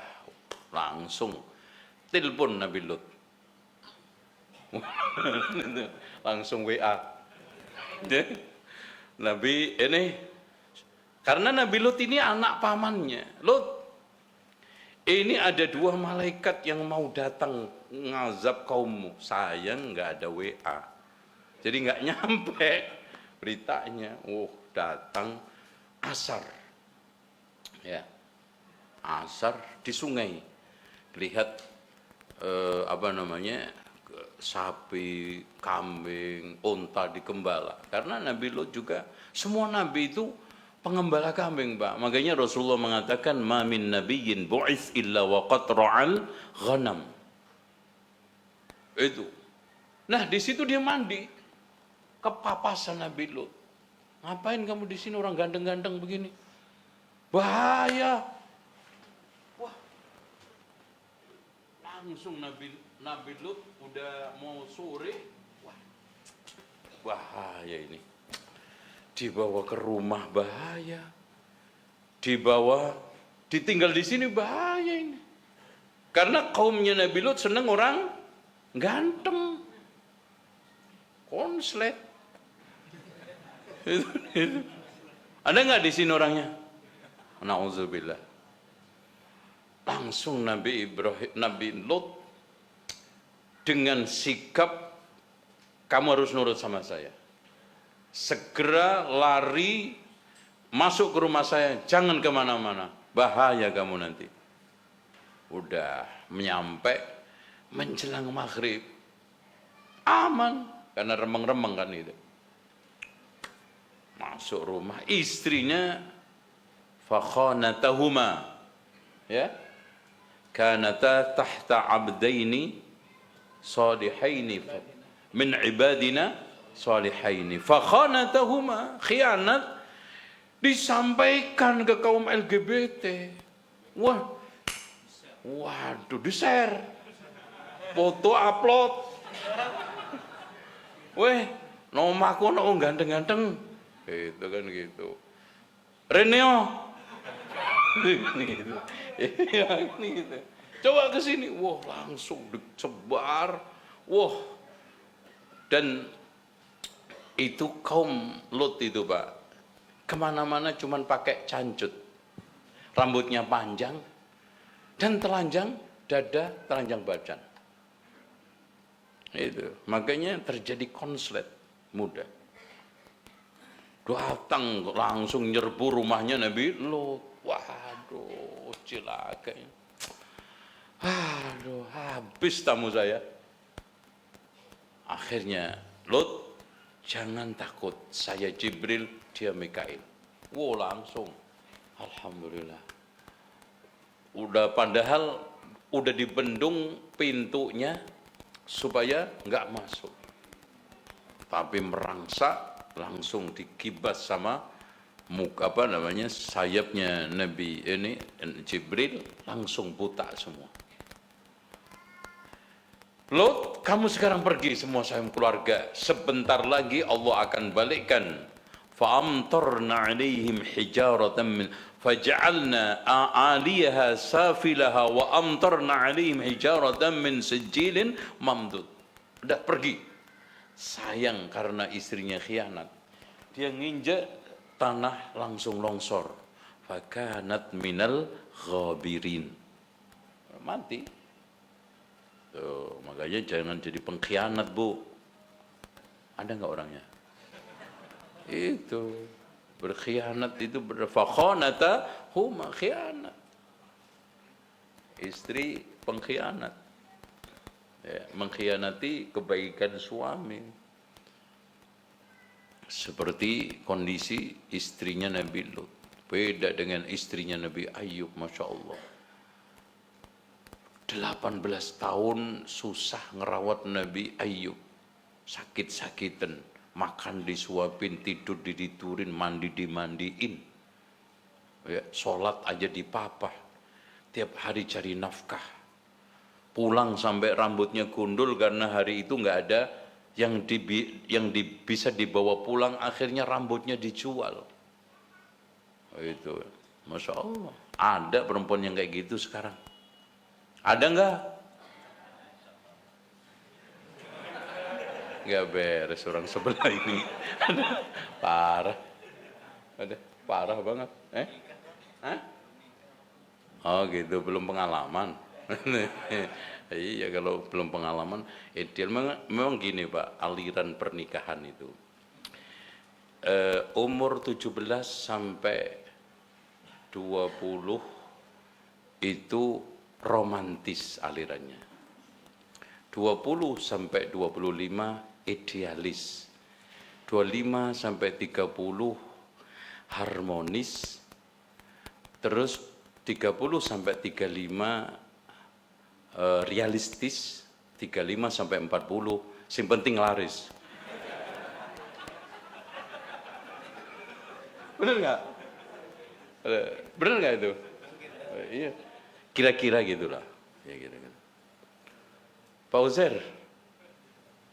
langsung telepon Nabi Lut. Langsung WA. Nabi ini karena Nabi Lut ini anak pamannya. Lut, ini ada 2 malaikat yang mau datang ngazab kaummu. Sayang nggak ada WA, jadi nggak nyampe beritanya. Datang asar, ya, asar di sungai. Lihat sapi, kambing, unta digembala. Karena Nabi Lut juga, semua nabi itu pengembala kambing, Pak. Makanya Rasulullah mengatakan ma min nabiyyin bu'its illa waqad ra'al ghanam. Itu. Nah, di situ dia mandi. Kepapasan Nabi Lut. Ngapain kamu di sini, orang ganteng-ganteng begini? Bahaya. Wah. Langsung Nabi Lut udah mau sore. Wah. Bahaya ini. Dibawa ke rumah bahaya, ditinggal di sini bahaya ini. Karena kaumnya Nabi Lut senang orang ganteng, konslet. Ada nggak di sini orangnya? Nauzubillah. Langsung Nabi Lut dengan sikap, kamu harus nurut sama saya. Segera lari masuk ke rumah saya, jangan kemana-mana, bahaya kamu nanti. Udah menyampe menjelang maghrib, aman karena remeng-remeng kan itu. Masuk rumah, istrinya fakhanatahuma, ya, kanata tahta abdaini salihaini min ibadina salihaini fakhanatahuma, khianat disampaikan ke kaum LGBT. Waduh, di-share, foto upload. Nomaku ganteng-ganteng, gitu kan gitu. Reneo, gitu. Gitu. Coba ke sini, wah langsung dicebar, wah. Dan itu kaum Lut itu Pak, kemana-mana cuman pakai cancut, rambutnya panjang dan telanjang dada, telanjang badan. Itu makanya terjadi konslet muda. Datang langsung nyerbu rumahnya Nabi Lut. Waduh, cilaka. Aduh, habis tamu saya. Akhirnya, Lut, jangan takut, saya Jibril, dia Mikail. Wow, langsung. Alhamdulillah. Padahal udah dibendung pintunya supaya nggak masuk. Tapi merangsak, langsung dikibas sama sayapnya Nabi ini Jibril, langsung buta semua. Lut, kamu sekarang pergi semua sayap keluarga. Sebentar lagi Allah akan balikkan. Fa'amtarna 'alaihim hijaratan min faj'alna 'aliyaha safilaha wa amtarna 'alaihim hijaratan min sijilin mamdud. Udah pergi. Sayang karena istrinya khianat. Dia nginjek tanah langsung longsor. Fakanat minal ghabirin. Mati. Tuh, makanya jangan jadi pengkhianat, Bu. Ada nggak orangnya? Itu berkhianat itu berfakhanata huma khianat. Istri pengkhianat. Ya, mengkhianati kebaikan suami. Seperti kondisi istrinya Nabi Lut. Beda dengan istrinya Nabi Ayub, Masya Allah. 18 tahun susah ngerawat Nabi Ayub. Sakit-sakitan, makan disuapin, tidur diturin, mandi dimandiin. Ya, sholat aja dipapah. Tiap hari cari nafkah. Pulang sampai rambutnya gundul karena hari itu nggak ada yang bisa dibawa pulang, akhirnya rambutnya dijual. Itu, Masya Allah. Ada perempuan yang kayak gitu sekarang? Ada nggak? Nggak beres orang sebelah ini. Parah. Ada parah banget. Hah? Oh gitu, belum pengalaman. Iya, kalau belum pengalaman, ideal memang gini Pak, aliran pernikahan itu. Umur 17 sampai 20 itu romantis alirannya. 20 sampai 25 idealis. 25 sampai 30 harmonis. Terus 30 sampai 35 realistis. 35 sampai 40 yang penting laris. Bener nggak? Bener nggak itu? Iya. Kira-kira gitulah. Ya, gitu. Pak Uzair,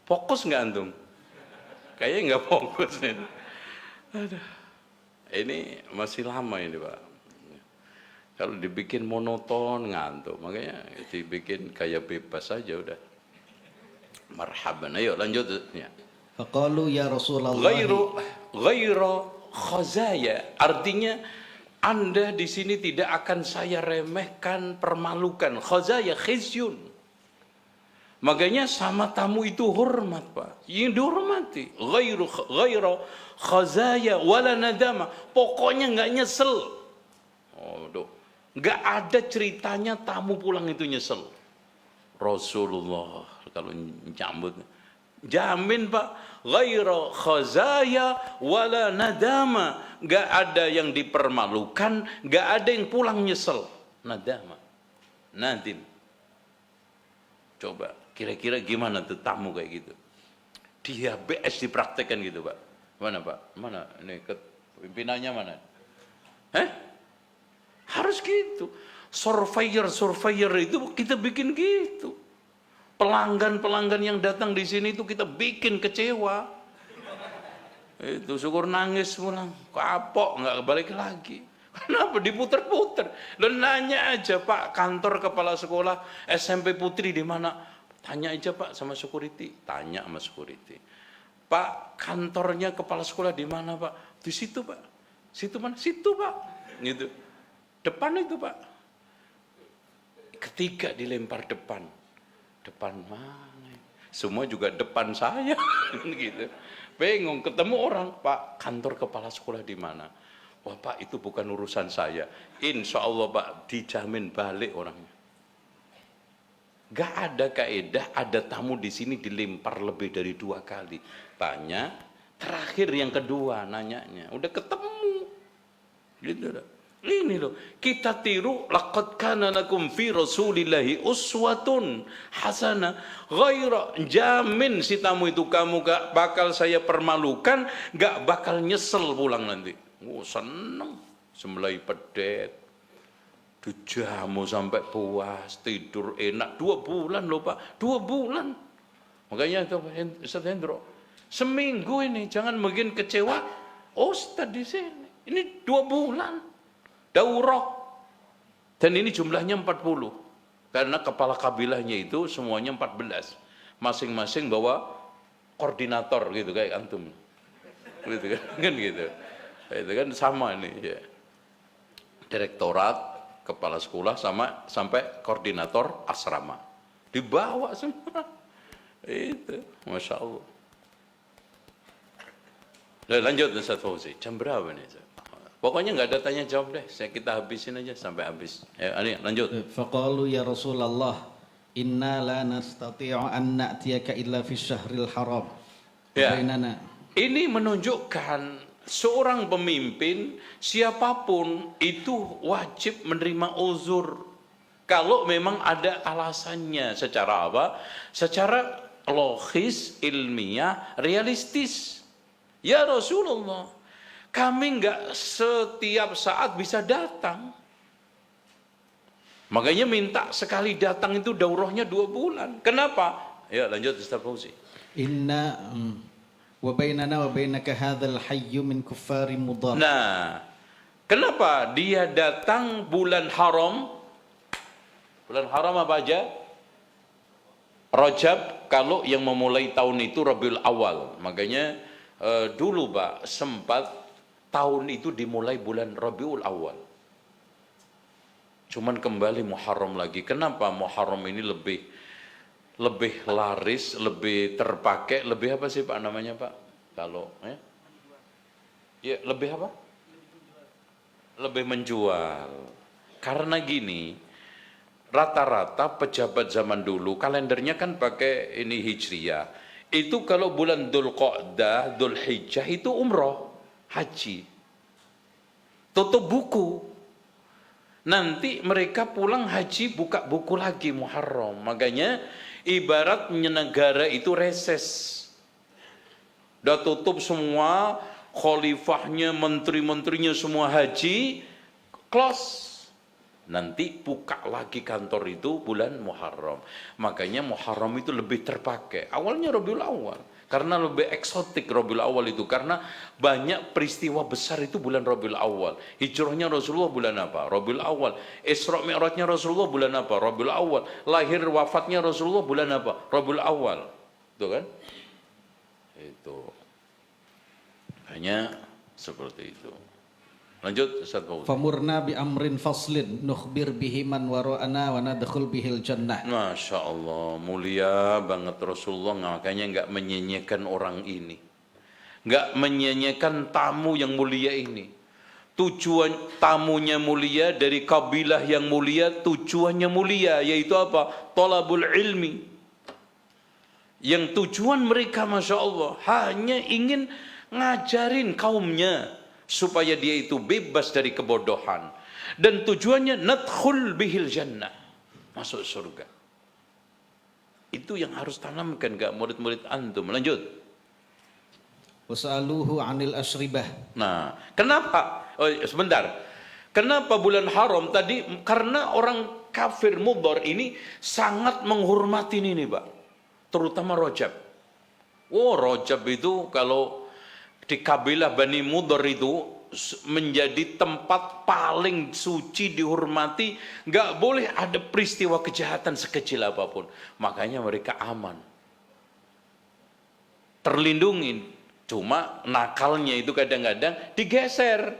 fokus nggak antum? Kayaknya nggak fokus nih. Aduh. Ini masih lama ini Pak. Kalau dibikin monoton ngantuk, makanya dibikin kayak bebas saja udah. Marhaban. Ayo lanjut ya. Faqalu ya Rasulullah. Ghairu khazaya, artinya Anda di sini tidak akan saya remehkan, permalukan. Khazaya khizyun. Makanya sama tamu itu hormat Pak, yang dihormati. Ghairu khazaya wala nadama, pokoknya nggak nyesel. Nggak ada ceritanya tamu pulang itu nyesel. Rasulullah kalau nyambut jamin Pak, ghairu khazaya wala nadama, nggak ada yang dipermalukan, nggak ada yang pulang nyesel. Nadama, nadim. Coba kira-kira gimana tuh tamu kayak gitu? Di HBS dipraktekkan gitu Pak. Mana Pak? Mana ini pimpinannya mana? Harus gitu. Surveyor itu kita bikin gitu. Pelanggan yang datang di sini itu kita bikin kecewa. Itu syukur nangis pulang, kapok nggak balik lagi. Kenapa diputer-puter? Dan nanya aja, Pak, kantor kepala sekolah SMP Putri di mana? Tanya aja, Pak, sama security. Tanya sama security. Pak, kantornya kepala sekolah di mana, Pak? Di situ, Pak. Situ mana? Situ, Pak. Gitu. Depan itu, Pak. Ketiga dilempar depan. Depan mana? Semua juga depan saya. Gitu. Bingung, ketemu orang, Pak, kantor kepala sekolah di mana? Wah, Pak, itu bukan urusan saya. Insya Allah, Pak, dijamin balik orangnya. Gak ada kaedah, ada tamu di sini dilempar lebih dari 2 kali. Tanya, terakhir yang kedua nanyanya, udah ketemu. Gitu loh. Ini loh, kita tiru laqad kana lakum fi rasulillahi uswatun hasanah. Ghaira, jamin si tamu itu kamu gak bakal saya permalukan, gak bakal nyesel pulang nanti. Oh, seneng, sembelai pedet, dijamu sampai puas, tidur enak 2 bulan loh, Pak, 2 bulan. Makanya itu Ustaz Hendro, seminggu ini jangan mungkin kecewa. Oh, Ustaz di sini, ini 2 bulan daurah, dan ini jumlahnya 40, karena kepala kabilahnya itu semuanya 14, masing-masing bawa koordinator gitu kayak antum, gitu kan gitu. Itu kan sama ini ya. Direktorat, kepala sekolah sama sampai koordinator asrama. Dibawa semua. Itu, Masya Allah. Lanjut Ustaz Fauzi. Jam berapa nih? Pokoknya nggak ada tanya jawab deh. Kita habisin aja sampai habis. Ya, ini lanjut. Faqalu ya Rasulullah, inna la nastati'u an na'tiyaka illa fi syahril haram. Ya. Bainana. Ini menunjukkan seorang pemimpin siapapun itu wajib menerima uzur kalau memang ada alasannya. Secara apa? Secara logis, ilmiah, realistis. Ya Rasulullah, kami enggak setiap saat bisa datang. Makanya minta sekali datang itu daurahnya 2 bulan. Kenapa? Ya lanjut Ustaz Fauzi. Inna wa bainana wa bainaka hadzal hayyu min kuffari mudhar. Nah, kenapa dia datang bulan haram? Bulan haram apa aja? Rajab, kalau yang memulai tahun itu Rabiul Awal. Makanya dulu, Pak, sempat tahun itu dimulai bulan Rabiul Awal. Cuman kembali Muharram lagi. Kenapa Muharram ini lebih laris, lebih terpakai, lebih apa sih Pak namanya Pak? Kalau ya lebih apa? Lebih menjual. Karena gini, rata-rata pejabat zaman dulu kalendernya kan pakai ini Hijriyah. Itu kalau bulan Dzulqa'dah, Dzulhijjah itu umroh, haji. Tutup buku. Nanti mereka pulang haji buka buku lagi Muharram. Makanya ibaratnya negara itu reses. Udah tutup semua, khalifahnya, menteri-menterinya semua haji, close. Nanti buka lagi kantor itu bulan Muharram. Makanya Muharram itu lebih terpakai. Awalnya Rabiul Awal. Karena lebih eksotik Rabiul Awal itu. Karena banyak peristiwa besar itu bulan Rabiul Awal. Hijrahnya Rasulullah bulan apa? Rabiul Awal. Isra Mi'rajnya Rasulullah bulan apa? Rabiul Awal. Lahir wafatnya Rasulullah bulan apa? Rabiul Awal. Itu kan? Itu. Hanya seperti itu. Lanjut Ustaz Fauzi. Famurna bi amrin faslin nukhbir bihi man wara'ana wa nadkhul bihil jannah. Masya Allah, mulia banget Rasulullah. Makanya enggak menyanyikan orang ini, enggak menyanyikan tamu yang mulia ini. Tujuan tamunya mulia, dari kabilah yang mulia, tujuannya mulia, yaitu apa? Thalabul ilmi. Yang tujuan mereka Masya Allah hanya ingin ngajarin kaumnya supaya dia itu bebas dari kebodohan, dan tujuannya nadkhul bihil jannah, masuk surga. Itu yang harus tanamkan gak murid-murid antum. Lanjut. Wasaluhu 'anil asribah. Nah, kenapa? Oh, sebentar. Kenapa bulan haram tadi? Karena orang kafir Mudhar ini sangat menghormati ini, Pak. Terutama Rajab. Oh, Rajab itu kalau di kabilah Bani Mudhar itu menjadi tempat paling suci dihormati, nggak boleh ada peristiwa kejahatan sekecil apapun. Makanya mereka aman, terlindungi. Cuma nakalnya itu kadang-kadang digeser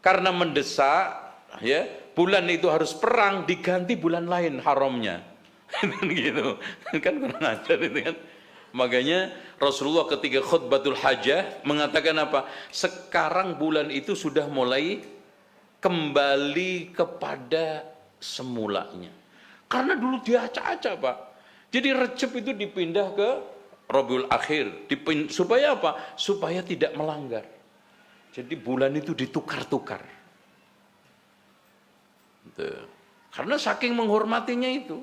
karena mendesak, ya, bulan itu harus perang, diganti bulan lain haramnya. Gitu kan, kurang ajar itu kan. Makanya Rasulullah ketika khutbatul hajah mengatakan apa? Sekarang bulan itu sudah mulai kembali kepada semulanya. Karena dulu diacak-acak, Pak. Jadi Rejab itu dipindah ke Rabiul Akhir. Supaya apa? Supaya tidak melanggar. Jadi bulan itu ditukar-tukar. Karena saking menghormatinya itu.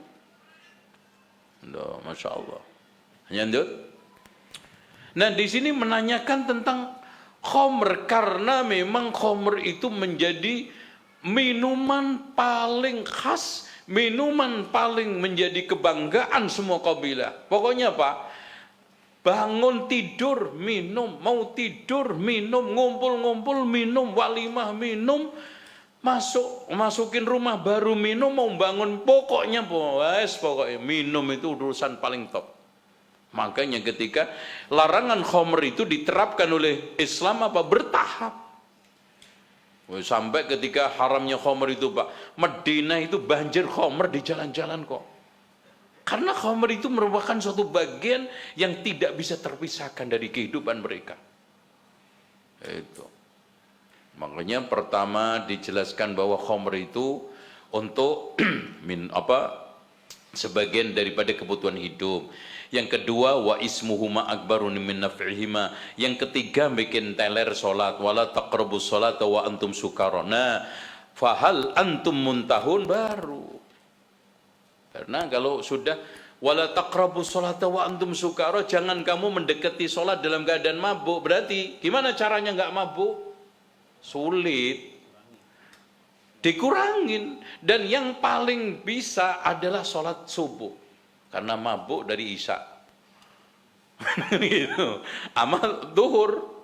Masya Allah. Lanjut. Nah, di sini menanyakan tentang khamr, karena memang khamr itu menjadi minuman paling khas, minuman paling menjadi kebanggaan semua kabilah. Pokoknya Pak, bangun tidur minum, mau tidur minum, ngumpul-ngumpul minum, walimah minum, masukin rumah baru minum, mau bangun pokoknya minum itu urusan paling top. Makanya ketika larangan khamr itu diterapkan oleh Islam bertahap. Sampai ketika haramnya khamr itu Pak, Madinah itu banjir khamr di jalan-jalan kok. Karena khamr itu merupakan suatu bagian yang tidak bisa terpisahkan dari kehidupan mereka. Itu. Makanya pertama dijelaskan bahwa khamr itu untuk sebagian daripada kebutuhan hidup. Yang kedua, wa ismuhuma akbarun min naf'ihima. Yang ketiga, bikin teler salat, wala taqrabus salata wa antum sukara. Nah, fahal antum muntahun baru. Karena kalau sudah wala taqrabus salata wa antum sukara, jangan kamu mendekati salat dalam keadaan mabuk. Berarti gimana caranya enggak mabuk? Sulit. Dikurangin, dan yang paling bisa adalah salat subuh. Karena mabuk dari isya. Gitu. Amal duhur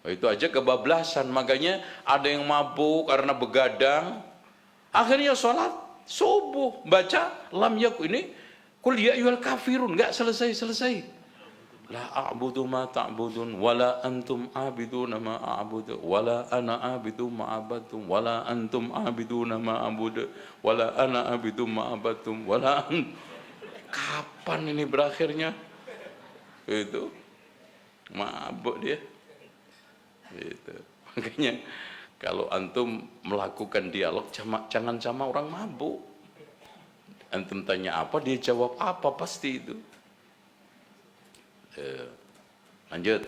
itu aja kebablasan. Makanya ada yang mabuk karena begadang, akhirnya sholat subuh baca lam yakun ini kul ya ayyuhal kafirun, enggak selesai. La a'budu ma ta'budun wala antum a'biduna ma a'budu wala ana a'budu ma abadtum wala antum a'biduna ma a'budu wala ana a'budu ma abadtum wala kapan ini berakhirnya? Itu mabuk dia. Itu. Makanya kalau antum melakukan dialog jangan sama orang mabuk. Antum tanya apa, dia jawab apa, pasti itu. Lanjut.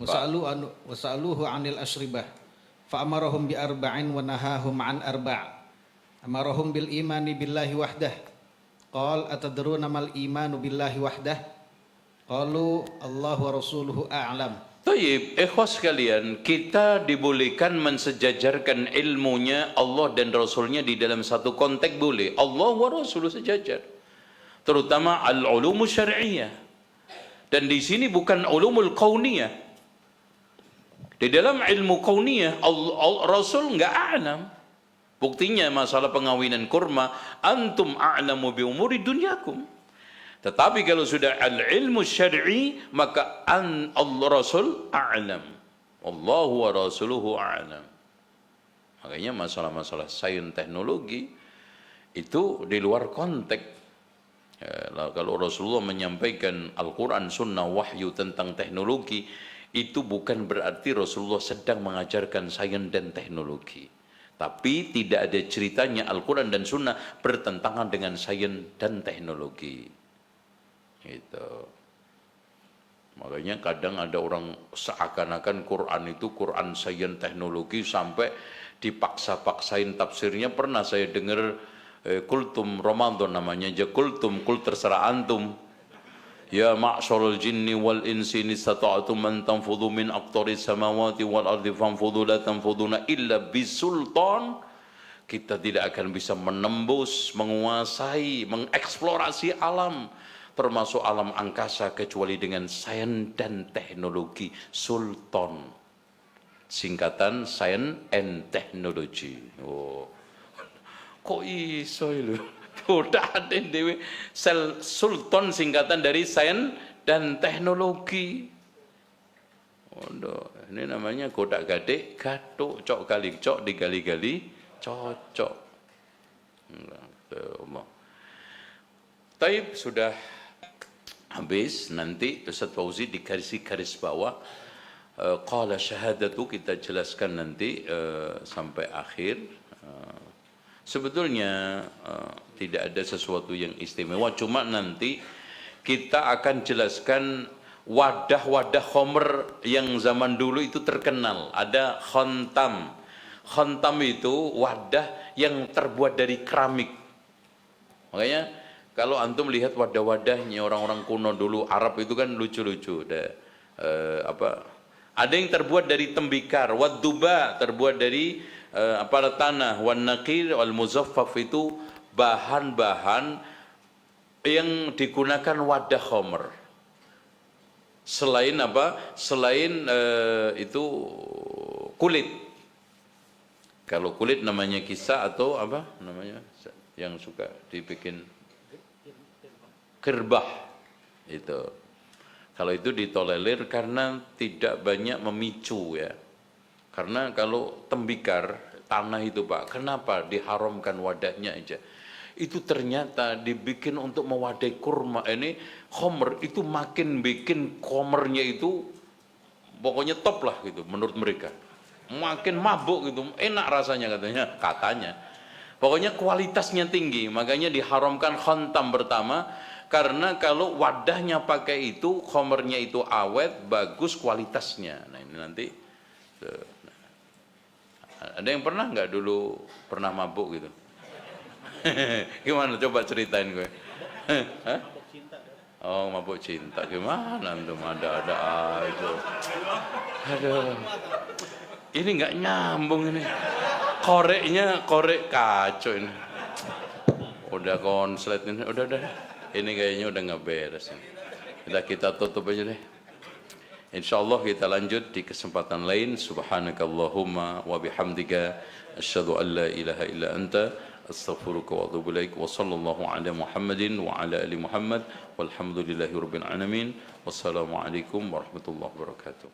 Wasa'aluhu 'anil asyribah fa amarahum bi arba'in wa nahahum 'an arba'. Amarahum bil imani billahi wahdah. Qal atadruna mal imanu billahi wahdah? Qalu Allahu wa rasuluhu a'lam. Tayyib, ikhwas sekalian, kita dibolehkan mensejajarkan ilmunya Allah dan Rasulnya di dalam satu konteks boleh. Allah wa rasuluh sejajar. Terutama al-ulumu syar'iyyah. Dan di sini bukan ulumul kauniyah. Di dalam ilmu kauniyah Rasul enggak a'lam. Buktinya masalah pengawinan kurma, antum a'lamu bi umuri dunyakum. Tetapi kalau sudah al-ilmu syar'i, maka Allah Rasul a'lam. Allahu wa rasuluhu a'lam. Makanya masalah-masalah sains teknologi itu di luar konteks. Kalau Rasulullah menyampaikan Al-Quran, Sunnah, Wahyu tentang teknologi, itu bukan berarti Rasulullah sedang mengajarkan sains dan teknologi. Tapi tidak ada ceritanya Al-Quran dan Sunnah bertentangan dengan sains dan teknologi. Gitu. Makanya kadang ada orang seakan-akan Quran itu Quran sains teknologi sampai dipaksa-paksain tafsirnya. Pernah saya dengar kultum Ramadan namanya aja kultum, kul terserah antum. Ya ma'syarul jinni wal insi nistata'tum man tanfudhu min aqtaris samawati wal ardi fanfudhu la tanfuduna illa bisultan. Kita tidak akan bisa menembus, menguasai, mengeksplorasi alam termasuk alam angkasa kecuali dengan sains dan teknologi. Sultan, singkatan Science and Technology. Oh, kok iso lho? Udah ada dewe Sultan singkatan dari Sains dan Teknologi. Oh, ini namanya godak gadik, gatuk, cok kali cok, digali-gali, cocok. Taib sudah habis, nanti Ustaz Fauzi di garis bawah qala syahadatu kita jelaskan nanti sampai akhir. Sebetulnya tidak ada sesuatu yang istimewa, cuma nanti kita akan jelaskan wadah-wadah khomer yang zaman dulu itu terkenal. Ada khantam. Khantam itu wadah yang terbuat dari keramik. Makanya kalau antum lihat wadah-wadahnya orang-orang kuno dulu Arab itu kan lucu-lucu. Ada yang terbuat dari tembikar, wadduba terbuat dari tanah, wan naqir wal muzaffaf itu bahan-bahan yang digunakan wadah khomer. Selain itu kulit. Kalau kulit namanya kisah atau apa namanya yang suka dibikin kirbah itu. Kalau itu ditolerir karena tidak banyak memicu ya. Karena kalau tembikar tanah itu Pak, kenapa diharamkan wadahnya aja? Itu ternyata dibikin untuk mewadai kurma. Ini khomer itu makin bikin khomernya itu pokoknya top lah gitu menurut mereka. Makin mabuk gitu, enak rasanya katanya. Pokoknya kualitasnya tinggi, makanya diharamkan khantam pertama. Karena kalau wadahnya pakai itu, khomernya itu awet, bagus kualitasnya. Nah ini nanti ada yang pernah nggak dulu pernah mabuk gitu? Gimana coba ceritain gue? Oh mabuk cinta gimana antum ada aja. Aduh, ini nggak nyambung ini. Korek kacau ini. Udah konslet ini, udah. Ini kayaknya udah nggak beres ini. Kita tutup aja deh. Insyaallah kita lanjut di kesempatan lain. Subhanakallahumma wa bihamdika asyhadu an la ilaha illa anta astaghfiruka wa atubu ilaik. Wa sallallahu ala Muhammadin wa ala ali Muhammad walhamdulillahi rabbil alamin. Wassalamualaikum warahmatullahi wabarakatuh.